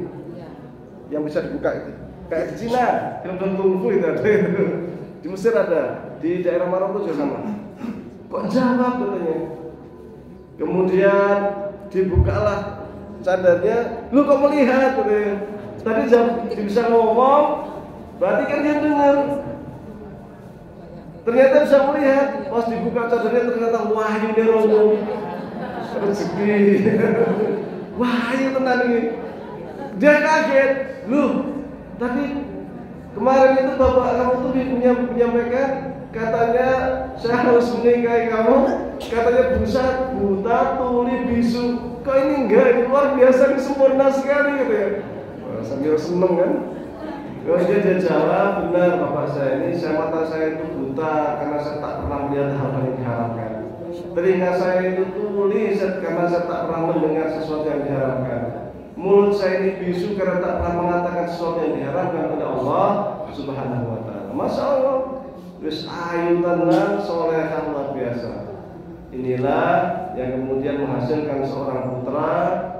Yang bisa dibuka itu. Kayak di Cina, film-film kungfu itu ada itu. Di Mesir ada, di daerah Maroko juga sama. Kok jawab katanya? Kemudian dibukalah cadarnya, lu kok melihat katanya. Tadi bisa ngomong, berarti kan dia dengar. Ternyata bisa melihat, pas dibuka cadarnya ternyata wahyu dari Allah. Rezeki. Wahyu tenan ini. Dia kaget, lu. Tapi kemarin itu bapak kamu tuh menyampaikan katanya saya harus menikahi kamu. Katanya buta, tuli, bisu. Kok ini enggak? Ini luar biasa, ini sempurna sekali gitu ya. Sambil seneng kan. Kemudian dia jawab, benar bapak saya ini, mata saya itu buta karena saya tak pernah melihat hal yang diharapkan. Telinga saya itu tuli karena saya tak pernah mendengar sesuatu yang diharapkan. Mulut saya ini bisu karena tak pernah mengatakan sesuatu yang diharapkan oleh Allah Subhanahu wa taala. Masya Allah, terus ayu tenang, solehah luar biasa. Inilah yang kemudian menghasilkan seorang putra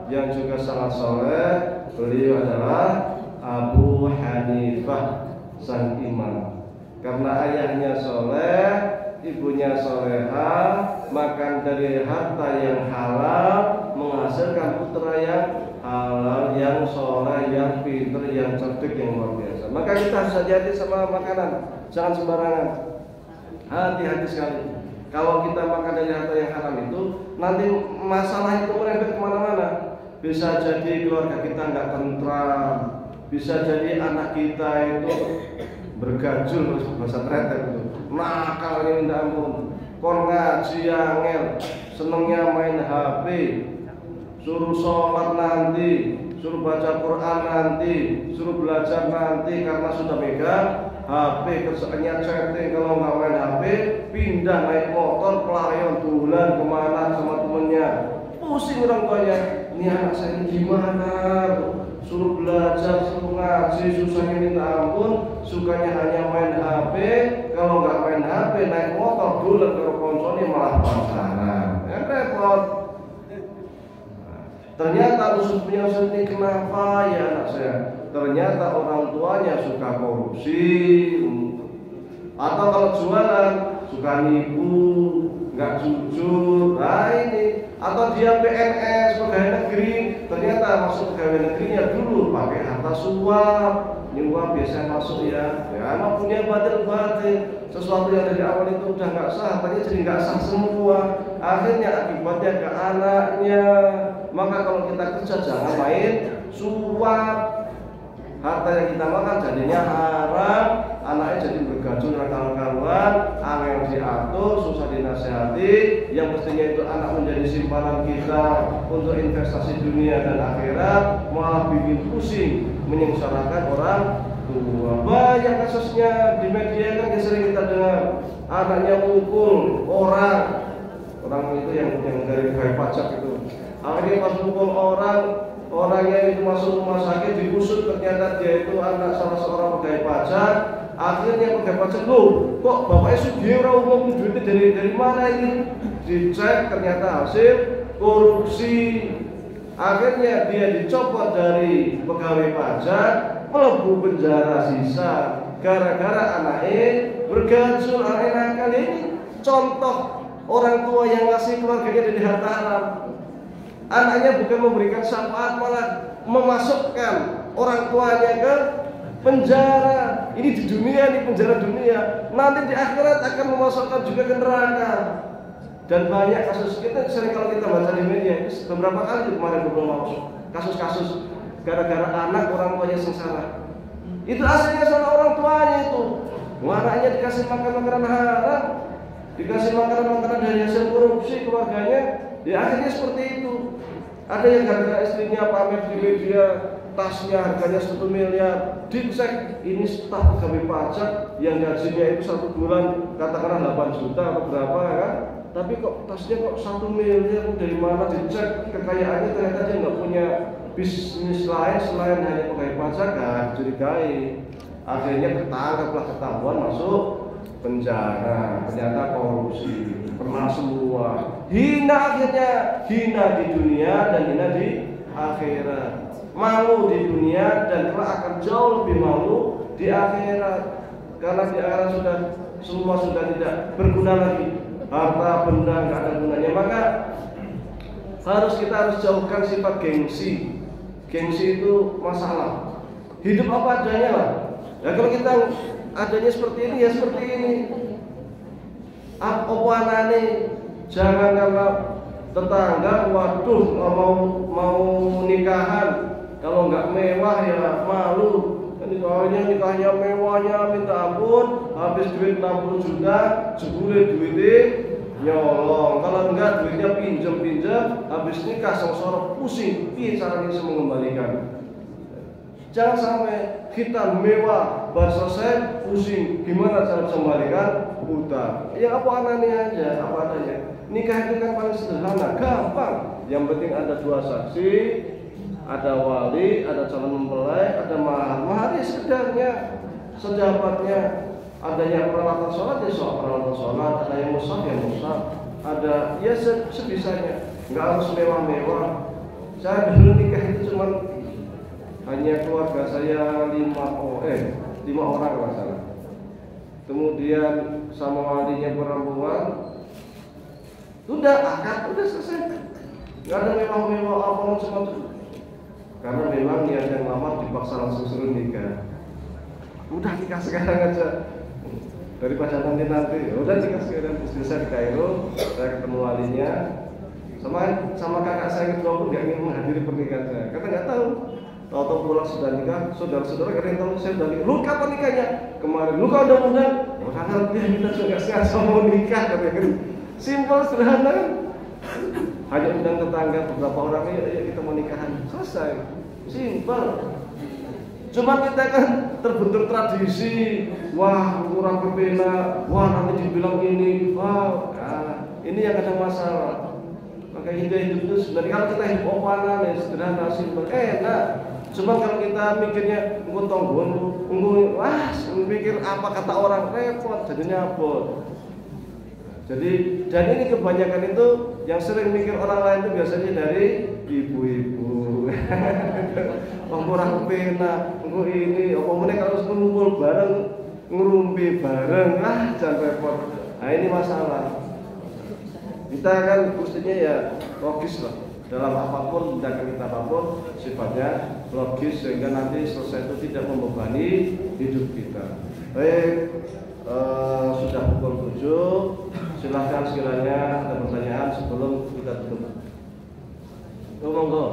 yang juga sangat soleh. Beliau adalah Abu Hanifah sang imam. Karena ayahnya soleh, ibunya solehah, makan dari harta yang halal, menghasilkan putra yang halal, yang soleh, yang pintar, yang cerdik, yang luar biasa. Maka kita harus hati-hati sama makanan, jangan sembarangan. Hati-hati sekali. Kalau kita makan dari harta yang haram itu, nanti masalah itu merembet kemana-mana. Bisa jadi keluarga kita nggak tentram, bisa jadi anak kita itu bergajul, bahasa tretet itu, nakal ini minta ampun, kon ngaji angel, senengnya main HP, suruh sholat nanti, suruh baca Quran nanti, suruh belajar nanti karena sudah megang HP, kerjaannya chatting. Kalau nggak main HP, pindah naik motor, pelayon bulan kemana sama temennya. Pusing orang tuanya, ini anak saya ini gimana? Suruh belajar, suruh ngaji, susahnya minta ampun, sukanya hanya main HP. Kalau nggak main HP, naik motor bulan ke konsolnya malah pacaran. Yang repot. Ternyata usutnya ini kenapa ya anak saya? Ternyata orang tuanya suka korupsi, atau kalau jualan suka nipu, nggak jujur. Nah ini, atau dia PNS pegawai negeri, ternyata masuk pegawai negerinya dulu pakai harta suap, nyuap biasanya masuk ya. Ya anak punya batin, sesuatu yang dari awal itu udah nggak sah, hartanya jadi nggak sah semua. Akhirnya akibatnya ke anaknya. Maka kalau kita kerja jangan main suap. Harta yang kita makan jadinya haram, anaknya jadi bergajul nakal-nakalan, angel diatur, susah dinasihati. Yang mestinya itu anak menjadi simpanan kita untuk investasi dunia dan akhirat, malah bikin pusing, menyengsarakan orang tua. Banyak kasusnya di media kan sering kita dengar, anaknya mukul orang itu yang dari pegawai pajak itu. Akhirnya pas mukul orangnya itu masuk rumah sakit, diusut, ternyata dia itu anak salah seorang pegawai pajak. Akhirnya pegawai pajak, loh kok bapaknya sugih orang umum duitnya dari mana ini? Dicek ternyata hasil korupsi. Akhirnya dia dicopot dari pegawai pajak, mlebu penjara sisa gara-gara anaknya bergajul. Anaknya nakal ini contoh orang tua yang ngasih keluarganya dari harta haram. Anaknya bukan memberikan syafaat, malah memasukkan orang tuanya ke penjara. Ini di dunia, di penjara dunia. Nanti di akhirat akan memasukkan juga ke neraka. Dan banyak kasus, kita sering kalau kita baca di media, beberapa kali kemarin belum kasus-kasus gara-gara anak orang tuanya sengsara. Itu aslinya salah orang tuanya itu. Anaknya dikasih makan makanan haram, dikasih makanan dari hasil korupsi keluarganya, akhirnya seperti itu. Ada yang gara-gara istrinya pamer di media, tasnya harganya 1 miliar, dicek ini staf pegawai pajak yang gajinya itu 1 bulan katakanlah 8 juta atau berapa kan? Tapi kok tasnya kok 1 miliar, dari mana? Dicek kekayaannya, ternyata dia nggak punya bisnis lain selain hanya pegawai pajak, dicurigai. Akhirnya ketahuan masuk penjara, ternyata korupsi, pernah semua. Hina akhirnya, hina di dunia dan hina di akhirat. Malu di dunia dan kelak akan jauh lebih malu di akhirat. Karena di akhirat semua sudah tidak berguna lagi. Harta benda nggak ada gunanya. Maka kita harus jauhkan sifat gengsi. Gengsi itu masalah. Hidup apa adanya lah. Ya kalau kita adanya seperti ini ya seperti ini. Apa jangan karena tetangga, waduh mau nikahan, kalau nggak mewah ya malu. Nikahnya mewahnya minta ampun, habis duit 60 juta, jebule duitnya nyolong. Kalau enggak duitnya pinjam, habis nikah sengsara pusing, piye caranya bisa mengembalikan. Jangan sampai kita mewah, baru selesai pusing, gimana cara bisa mengembalikan hutang. Ya apa adanya, apa adanya. Nikah itu kan paling sederhana, gampang. Yang penting ada 2 saksi, ada wali, ada calon mempelai, ada mahar. Mahar sekedarnya, sedapatnya. Ada yang peralatan sholat, ya soal peralatan sholat. Ada yang mushaf, ya mushaf. Ada, ya sebisanya. Nggak harus mewah-mewah. Saya dulu nikah itu cuma hanya keluarga saya 5 orang masalah. Kemudian sama walinya perempuan, udah akad, udah selesai. Nggak ada mewah-mewah apa semua. Karena memang niat yang lama dipaksa langsung suruh nikah. Udah nikah sekarang aja, daripada nanti. Udah nikah sekarang. Bisa di Kairo, saya ketemu walinya. Sama kakak saya kedua pun nggak ingin menghadiri pernikahan saya. Karena nggak tahu. Tahu pulang sudah nikah, saudara-saudara kalian tahu saya sudah nikah. Lu kapan nikahnya? Kemarin. Lu kalau udah undang? Karena kita juga sengaja mau nikah, katanya. Simpel, sederhana kan? Hanya undang tetangga beberapa orang, ya kita mau nikahan, selesai, simpel. Cuma kita kan terbentur tradisi, wah kurang berbeda, wah nanti dibilang ini, wah ini yang ada masalah. Maka hidup itu sebenarnya kalau kita hidup opanan ya sederhana, simpel, enak. Cuma kalau kita mikirnya mikir apa kata orang, repot, jadinya apa? Jadi, dan ini kebanyakan itu yang sering mikir orang lain itu biasanya dari ibu-ibu. Kurang pena, ini, mereka harus ngumpul bareng, ngerumpi bareng, jangan repot. Nah ini masalah. Kita kan mestinya ya logis lah. Dalam apapun, tindakan kita apapun, sifatnya logis sehingga nanti selesai itu tidak membebani hidup kita. Baik. Sudah pukul 7. Silahkan sekiranya ada pertanyaan sebelum kita tutup. Monggo.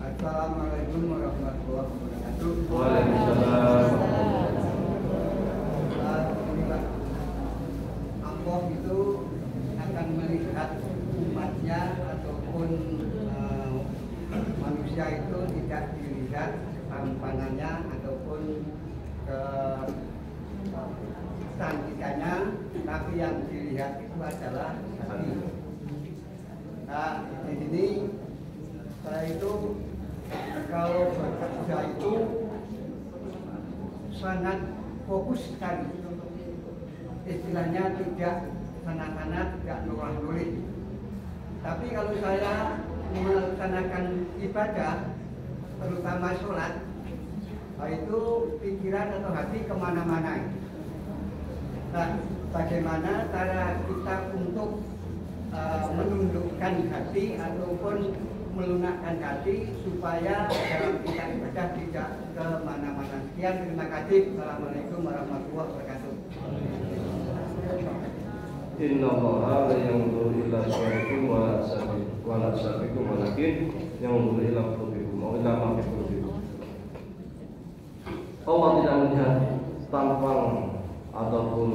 Assalamualaikum warahmatullahi wabarakatuh. Waalaikumsalam. Allah itu akan melihat umatnya ataupun manusia itu tidak dilihat tampangannya ataupun kecantikannya, tapi yang dilihat itu adalah hati. Nah, di sini saya itu kalau bekerja itu sangat fokus sekali. Istilahnya tidak sana-sana, tidak nurah-nurih. Tapi kalau saya melaksanakan ibadah, terutama sholat, itu pikiran atau hati kemana-mana. Nah, bagaimana cara kita untuk menundukkan hati ataupun melunakkan hati supaya dalam kita ibadah tidak ke mana-mana. Sekian, terima kasih. Assalamualaikum warahmatullahi wabarakatuh. Inna Allaha la yanzuru ila suwarikum wa la sabikum walakin yanzuru ila qulubikum wa ila ma fi qulubikum. Allah tidak melihat tampang ataupun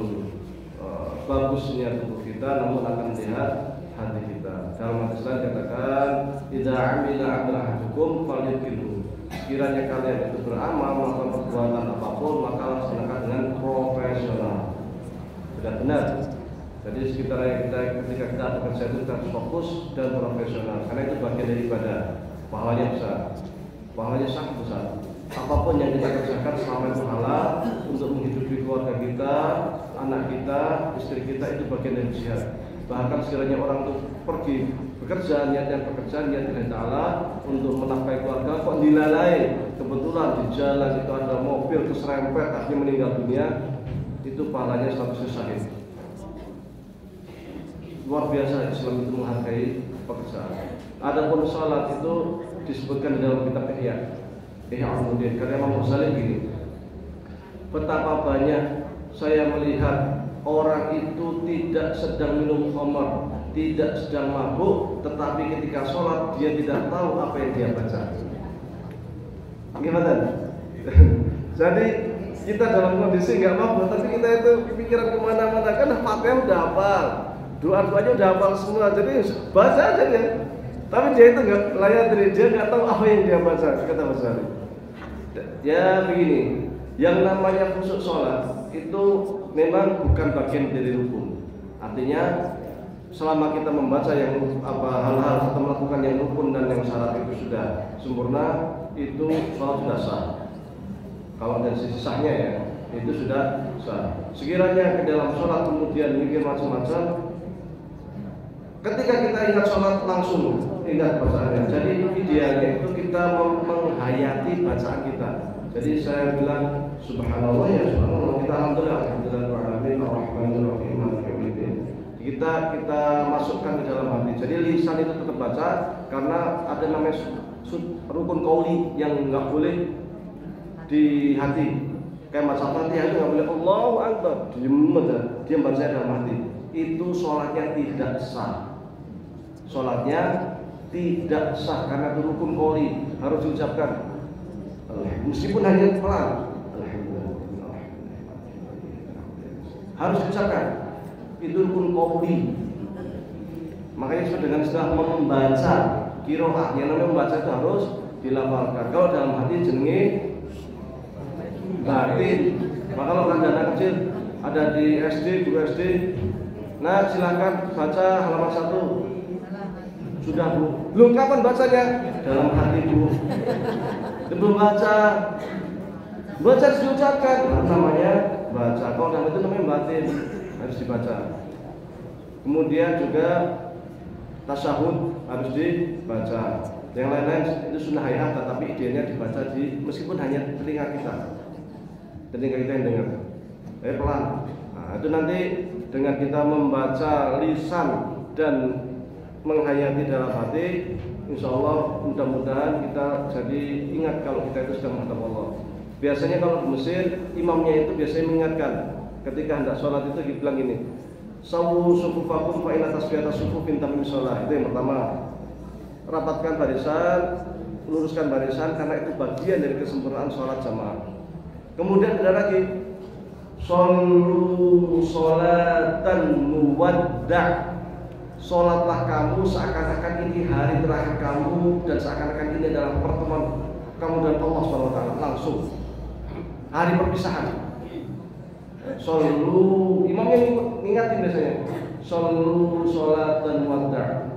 bagusnya tubuh kita, namun akan melihat hati kita. Dalam hadis lain dikatakan, idza amila ahadukum falyuqilhu. Kiranya kalian itu beramal melakukan perbuatan apapun, maka laksanakan dengan profesional. Benar-benar. Jadi ketika kita bekerja itu kita harus fokus dan profesional, karena itu bagian dari ibadah. Pahalanya besar, pahalanya sangat besar. Apapun yang kita kerjakan selama itu halal untuk menghidupi keluarga kita, anak kita, istri kita, itu bagian dari jihad. Bahkan sekiranya orang itu pergi bekerja, niatnya pekerjaan, niat Allah Ta'ala untuk menafkahi keluarga, kok dilalai kebetulan di jalan itu ada mobil keserempet akhirnya meninggal dunia, itu pahalanya statusnya syahid. Luar biasa Islam itu menghargai pekerjaan. Adapun salat itu disebutkan di dalam kitab Ihya Ulumuddin. Karena Imam Ghazali gini, betapa banyak saya melihat orang itu tidak sedang minum khamar, tidak sedang mabuk, tetapi ketika sholat dia tidak tahu apa yang dia baca. Gimana? Jadi kita dalam kondisi nggak mabuk, tapi kita itu pikiran kemana-mana, kan Fatihah udah hafal, doa-doanya udah hafal semua, jadi baca aja dia. Tapi dia itu nggak layak, dia nggak tahu apa yang dia baca, kata Mas Ali. Ya begini, yang namanya khusyuk sholat itu memang bukan bagian dari rukun. Artinya selama kita membaca yang hal-hal atau melakukan yang rukun dan yang syarat itu sudah sempurna, itu sholat sudah sah. Kalau dari sisi sahnya ya, itu sudah sah. Sekiranya ke dalam sholat kemudian mikir macam-macam, ketika kita ingat sholat langsung ingat bacaannya. Jadi idealnya itu kita menghayati bacaan kita. Jadi saya bilang subhanallah ya subhanallah, kita alhamdulillah ar-rahmanir-rahim maliki yaumiddin. Kita masukkan ke dalam hati. Jadi lisan itu tetap baca, karena ada namanya rukun qauli yang enggak boleh di hati. Kayak baca Fatihah itu enggak boleh Allahu Akbar, diam baca dalam hati. Itu sholatnya tidak sah. Sholatnya tidak sah karena itu rukun qauli, harus diucapkan. Meskipun hanya pelan, harus diucapkan. Itu rukun qauli. Makanya disebut dengan istilah membaca qiraah. Yang namanya membaca itu harus dilafalkan. Kalau dalam hati jenenge batin. Maka kalau anak kecil ada di SD, guru SD, nah silakan baca halaman 1. Sudah Bu, belum kapan bacanya? Dalam hati Bu. Belum baca harus diucapkan, namanya baca. Kalau dalam itu namanya batin, harus dibaca. Kemudian juga tasyahud harus dibaca. Yang lain-lain itu sunnah hayat, tapi idealnya dibaca meskipun hanya telinga kita yang dengar. Pelan. Nah, itu nanti dengan kita membaca lisan dan menghayati dalam hati, insya Allah mudah-mudahan kita jadi ingat kalau kita itu sedang menghadap Allah. Biasanya kalau di Mesir, imamnya itu biasanya mengingatkan ketika hendak sholat itu dibilang gini, sawu sufufakum fa inna tasbihata sufufin tamim sholat. Itu yang pertama, rapatkan barisan, luruskan barisan, karena itu bagian dari kesempurnaan sholat jamaah. Kemudian ada lagi, shollu sholatan muwadda'. Sholatlah kamu seakan-akan ini hari terakhir kamu, dan seakan-akan ini adalah pertemuan kamu dan Allah SWT langsung. Hari perpisahan. Shollu, imamnya ingatin biasanya. Shollu sholatan muwadda'.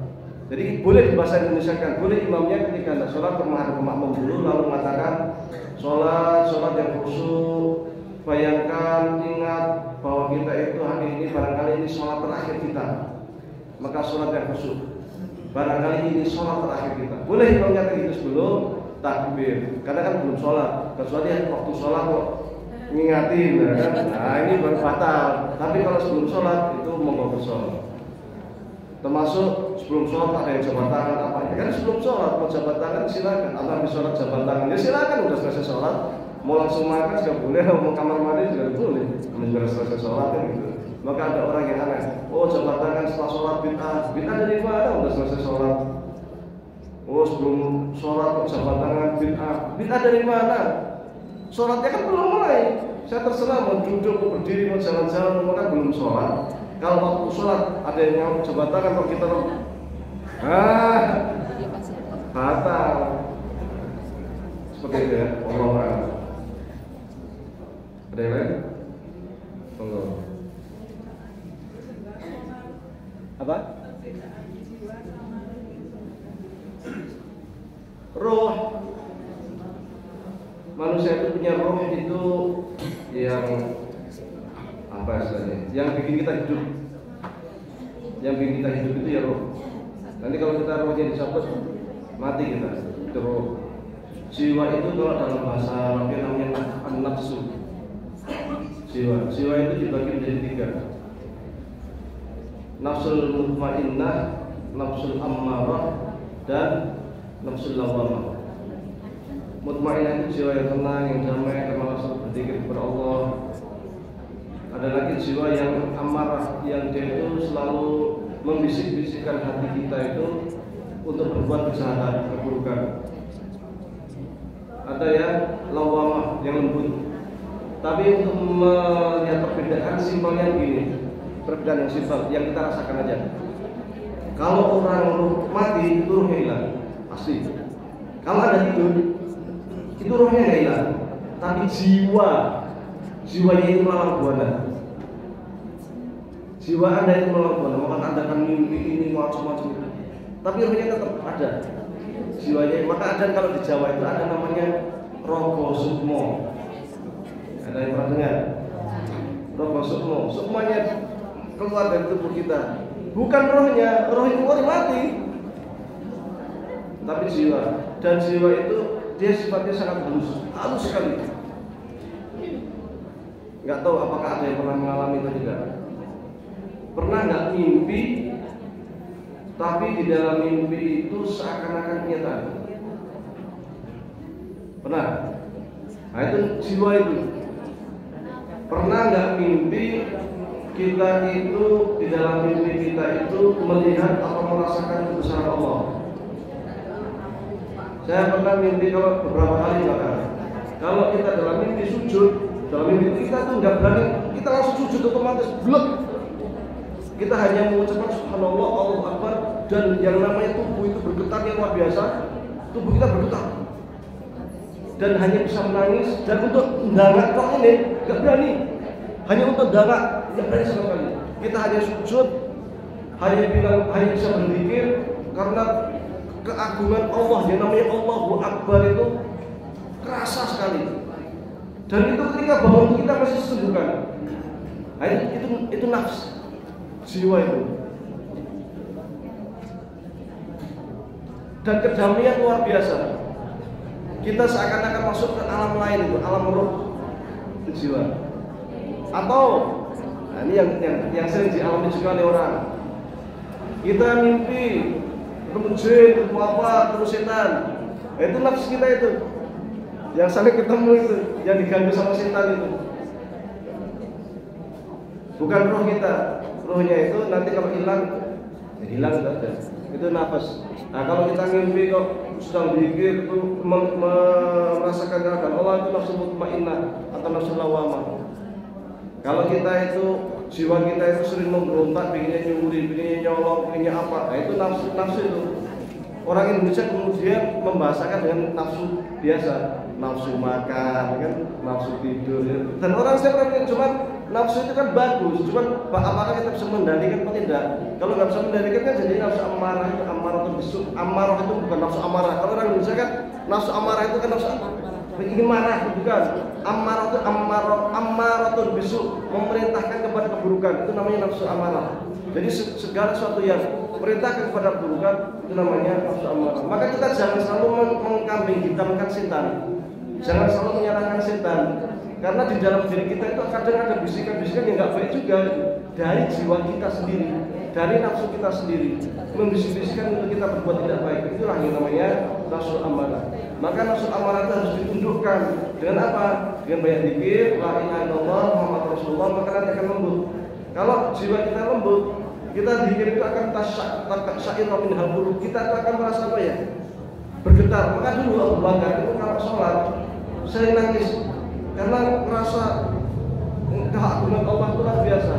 Jadi boleh di bahasa Indonesia kan, boleh imamnya ketika hendak sholat menghadap ke makmum dulu, lalu mengatakan sholat yang khusyuk. Bayangkan, ingat bahwa kita itu hari ini barangkali ini sholat terakhir kita. Maka sholat yang khusyuk, barangkali ini sholat terakhir kita. Boleh mengingatkan itu sebelum takbir, karena kan belum sholat. Kecuali waktu sholat kok ngingatin, ya kan? Nah ini baru batal. Tapi kalau sebelum sholat itu monggo sholat. Termasuk sebelum sholat ada yang jabat tangan apa ini kan sebelum sholat mau jabat tangan silakan. Atau habis sholat jabat tangan ya silakan, udah selesai sholat mau langsung makan juga boleh, mau kamar mandi juga boleh. Sudah selesai sholat kan gitu. Maka ada orang yang aneh, oh jabat tangan setelah sholat bid'ah dari mana? Udah selesai sholat. Oh sebelum sholat kok jabat tangan bid'ah dari mana? Sholatnya kan belum mulai. Saya terserah mau duduk, mau berdiri, mau jalan-jalan, mau kan belum sholat. Kalau waktu sholat ada yang jabat tangan kalau kita batal. Seperti itu ya. Allah. Ada yang lain? Monggo. Apa? Roh. Manusia itu punya roh itu yang apa istilahnya? Yang bikin kita hidup. Yang bikin kita hidup itu ya roh. Nanti kalau kita rohnya dicabut, mati kita. Itu roh. Jiwa itu kalau dalam bahasa Arabnya namanya an-nafsu. Jiwa itu dibagi menjadi 3. Nafsul mutmainnah, nafsul ammarah, dan nafsul lawamah. Mutmainnah itu jiwa yang tenang, yang damai, karena langsung berzikir kepada Allah. Ada lagi jiwa yang amarah, yang dia itu selalu membisik-bisikkan hati kita itu untuk berbuat kejahatan, keburukan. Ada yang lawamah, yang lembut. Tapi untuk melihat perbedaan simpelnya begini, perbedaan yang simpel, yang kita rasakan aja. Kalau orang mati, itu rohnya hilang, pasti. Kalau ada hidup, itu rohnya nggak hilang, tapi jiwanya itu melawan buana. Jiwa Anda itu melawan buana, maka Anda akan mimpi ini macam-macam itu. Tapi rohnya tetap ada, jiwanya. Maka ada kalau di Jawa itu ada namanya rogo sukmo. Ada yang pernah dengar? Rogo sukmo, sukmanya keluar dari tubuh kita. Bukan rohnya, roh itu mati, tapi jiwa. Dan jiwa itu dia sifatnya sangat halus sekali. Nggak tahu apakah ada yang pernah mengalami itu tidak. Pernah nggak mimpi, tapi di dalam mimpi itu seakan-akan kenyataan? Pernah? Nah itu jiwa itu. Pernah nggak mimpi kita itu di dalam mimpi kita itu melihat atau merasakan kebesaran Allah? Saya pernah mimpi kalau beberapa kali bahkan. Kalau kita dalam mimpi sujud, dalam mimpi kita tuh nggak berani, kita langsung sujud otomatis, blek. Kita hanya mengucapkan Subhanallah, Allahu Akbar, dan yang namanya tubuh itu bergetar yang luar biasa. Tubuh kita bergetar dan hanya bisa menangis. Dan untuk mendarat kok ini nggak berani, hanya untuk darat nggak berani sama sekali. Kita hanya sujud, hanya bisa berzikir karena keagungan Allah yang namanya Allahu Akbar itu kerasa sekali. Dan itu ketika bangun kita masih sesungguhkan. Nah, itu nafs, jiwa itu. Dan kedamaian luar biasa. Kita seakan-akan masuk ke alam lain itu, alam roh, itu jiwa. Atau, nah ini yang sering dialami juga oleh orang. Kita mimpi ketemu jin, ketemu apa, ketemu setan. Nah, itu nafsu kita itu. Yang sampai ketemu itu, yang diganggu sama setan itu. Bukan roh kita. Rohnya itu nanti kalau hilang, ya hilang saja. Itu nafas. Nah kalau kita mimpi kok sedang berzikir itu merasakan keadaan Allah, itu nafsu mutmainnah atau nafsu lawamah. Kalau kita itu jiwa kita itu sering memberontak, pengennya nyuri, pengennya nyolong, pengennya apa, nah itu nafsu itu. Orang Indonesia kemudian membahasakan dengan nafsu biasa, nafsu makan, kan, nafsu tidur. Dan orang saya pernah cuma nafsu itu kan bagus, cuman apakah kita bisa mengendalikan atau tidak? Kalau nggak bisa mengendalikan kan jadi nafsu amarah itu amarah atau besuk. Amarah itu bukan nafsu amarah. Kalau orang Indonesia kan nafsu amarah itu kan nafsu ingin marah, bukan. Amarah itu amarah atau besuk, memerintahkan kepada keburukan. Itu namanya nafsu amarah. Jadi segala sesuatu yang perintahkan kepada keburukan itu namanya nafsu amarah. Maka kita jangan selalu mengkambing hitamkan setan. Jangan selalu menyalahkan setan. Karena di dalam diri kita itu kadang ada bisikan-bisikan yang nggak baik juga dari jiwa kita sendiri, dari nafsu kita sendiri, membisik-bisikan untuk kita berbuat tidak baik. Itulah yang namanya nafsu amarah. Maka nafsu amarah itu harus ditundukkan dengan apa? Dengan banyak zikir, la ilaha illallah Muhammad Rasulullah, maka nanti akan lembut. Kalau jiwa kita lembut, kita zikir itu akan tasyairah min halqulub. Kita itu akan merasa apa ya? Bergetar. Maka dulu Abu Bakar itu kalau sholat sering nangis karena merasa keagungan Allah itu luar biasa.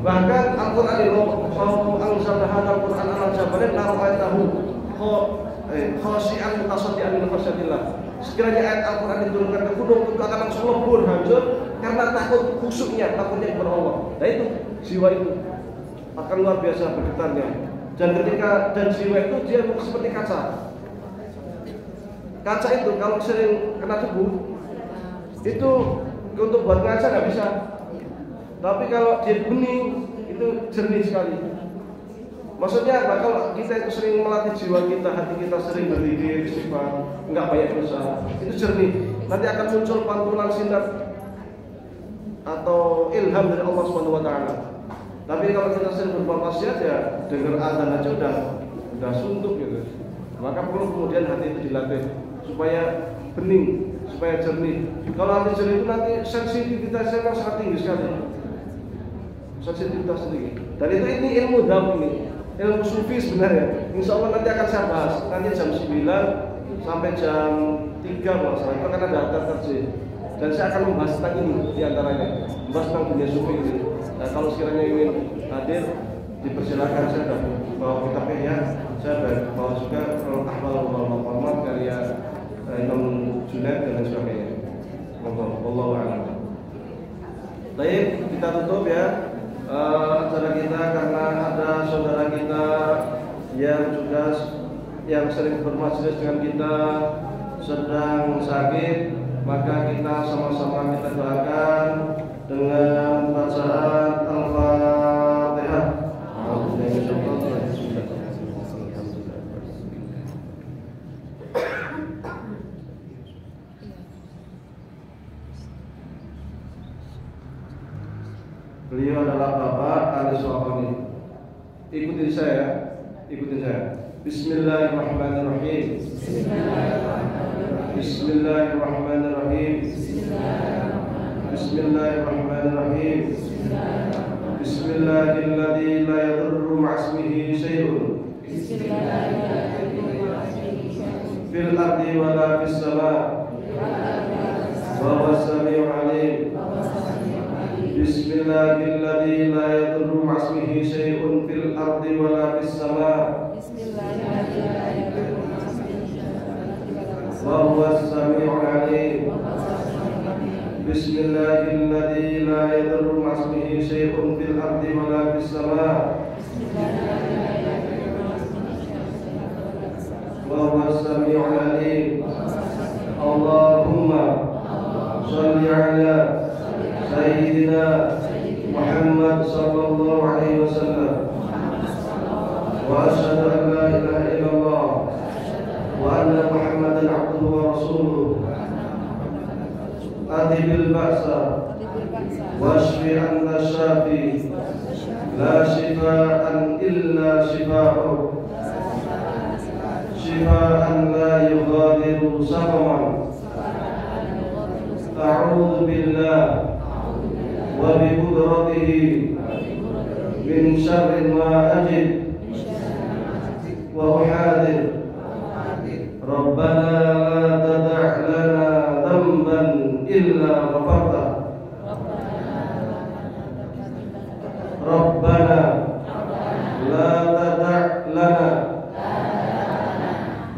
Bahkan Al-Quran ini kalau angzalna hadzal Quran ala jabalin la ra'aytahu khashi'an mutasaddian min khasyatillah. Sekiranya ayat Al-Quran diturunkan ke gunung itu akan langsung lebur hancur karena takut khusuknya, takutnya kepada Allah. Nah itu jiwa itu akan luar biasa bergetarnya. Dan ketika jiwa itu dia seperti kaca. Kaca itu kalau sering kena debu itu untuk buat ngaca nggak bisa. Tapi kalau dia bening itu jernih sekali. Maksudnya apa? Kalau kita itu sering melatih jiwa kita, hati kita sering berzikir, istighfar, nggak banyak dosa, itu jernih. Nanti akan muncul pantulan sinar atau ilham dari Allah Subhanahu Wa Taala. Tapi kalau kita sering berbuat maksiat ya dengar azan aja udah suntuk gitu. Maka perlu kemudian hati itu dilatih supaya bening, supaya jernih. Kalau hati jernih itu nanti sensitivitasnya kan sangat tinggi sekali. Sensitivitas tinggi. Dan itu ini ilmu dalam ini, ilmu sufi sebenarnya. Insya Allah nanti akan saya bahas. Nanti jam 9 sampai jam 3 kalau itu akan ada terjadi. Dan saya akan membahas tentang ini diantaranya, membahas tentang dunia sufi ini. Nah, kalau sekiranya ingin hadir, dipersilakan. Saya sudah bawa kitabnya ya. Saya bawa juga Ahwal wal Maqamat karya Imam Junaid dan lain sebagainya. Wallahu a'lam. Baik, kita tutup ya acara kita karena ada saudara kita yang sering bermajelis dengan kita sedang sakit, maka kita sama-sama kita doakan dengan bacaan Al-Fatihah. Beliau adalah Bapak Ali Suwakoni. Ikutin saya. Bismillahirrahmanirrahim. Bismillahirrahmanirrahim. Bismillahirrahmanirrahim. Bismillahilladzi la yadurru ma'asmihi syai'un fil ardi wa la fis sama' wa huwas sami'ul 'alim. Bismillahilladzi la yadurru ma'asmihi syai'un fil ardi wa la fis sama' wa huwas sami'ul 'alim. Bismillahilladzi la yadurru ma'asmihi syai'un fil ardi wa la fis sama' wa huwas sami'ul 'alim. Allahumma shalli 'ala Sayyidina Muhammad sallallahu alaihi wasallam wa asyhadu an la ilaha illallah wa anna Muhammadan abduhu wa rasuluh. Adhibil ba'sa washfi anta syafi la shifaan illa shifa'uk shifaan la yughadiru saqaman. A'udzu billah wa bi qudratihi min syarri ma ajid wa uhadir. Rabbana la tada' lana dhanban illa ghafartah. Rabbana la tada' lana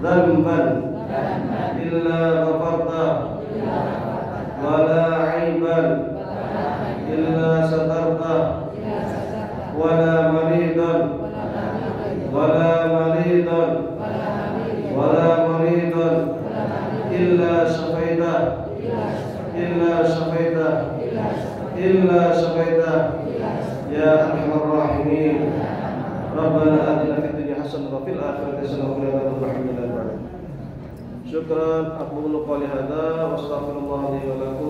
dhanban illa ghafartah wa la 'aiban illa satartah wa la maridan illa syafaitah ya arhamar rahimin. Rabbana atina fid dunya hasanah wa fil akhirati hasanah wa qina adzabannar. Syukran, aqulu qouli hadza wa astaghfirullah li wa lakum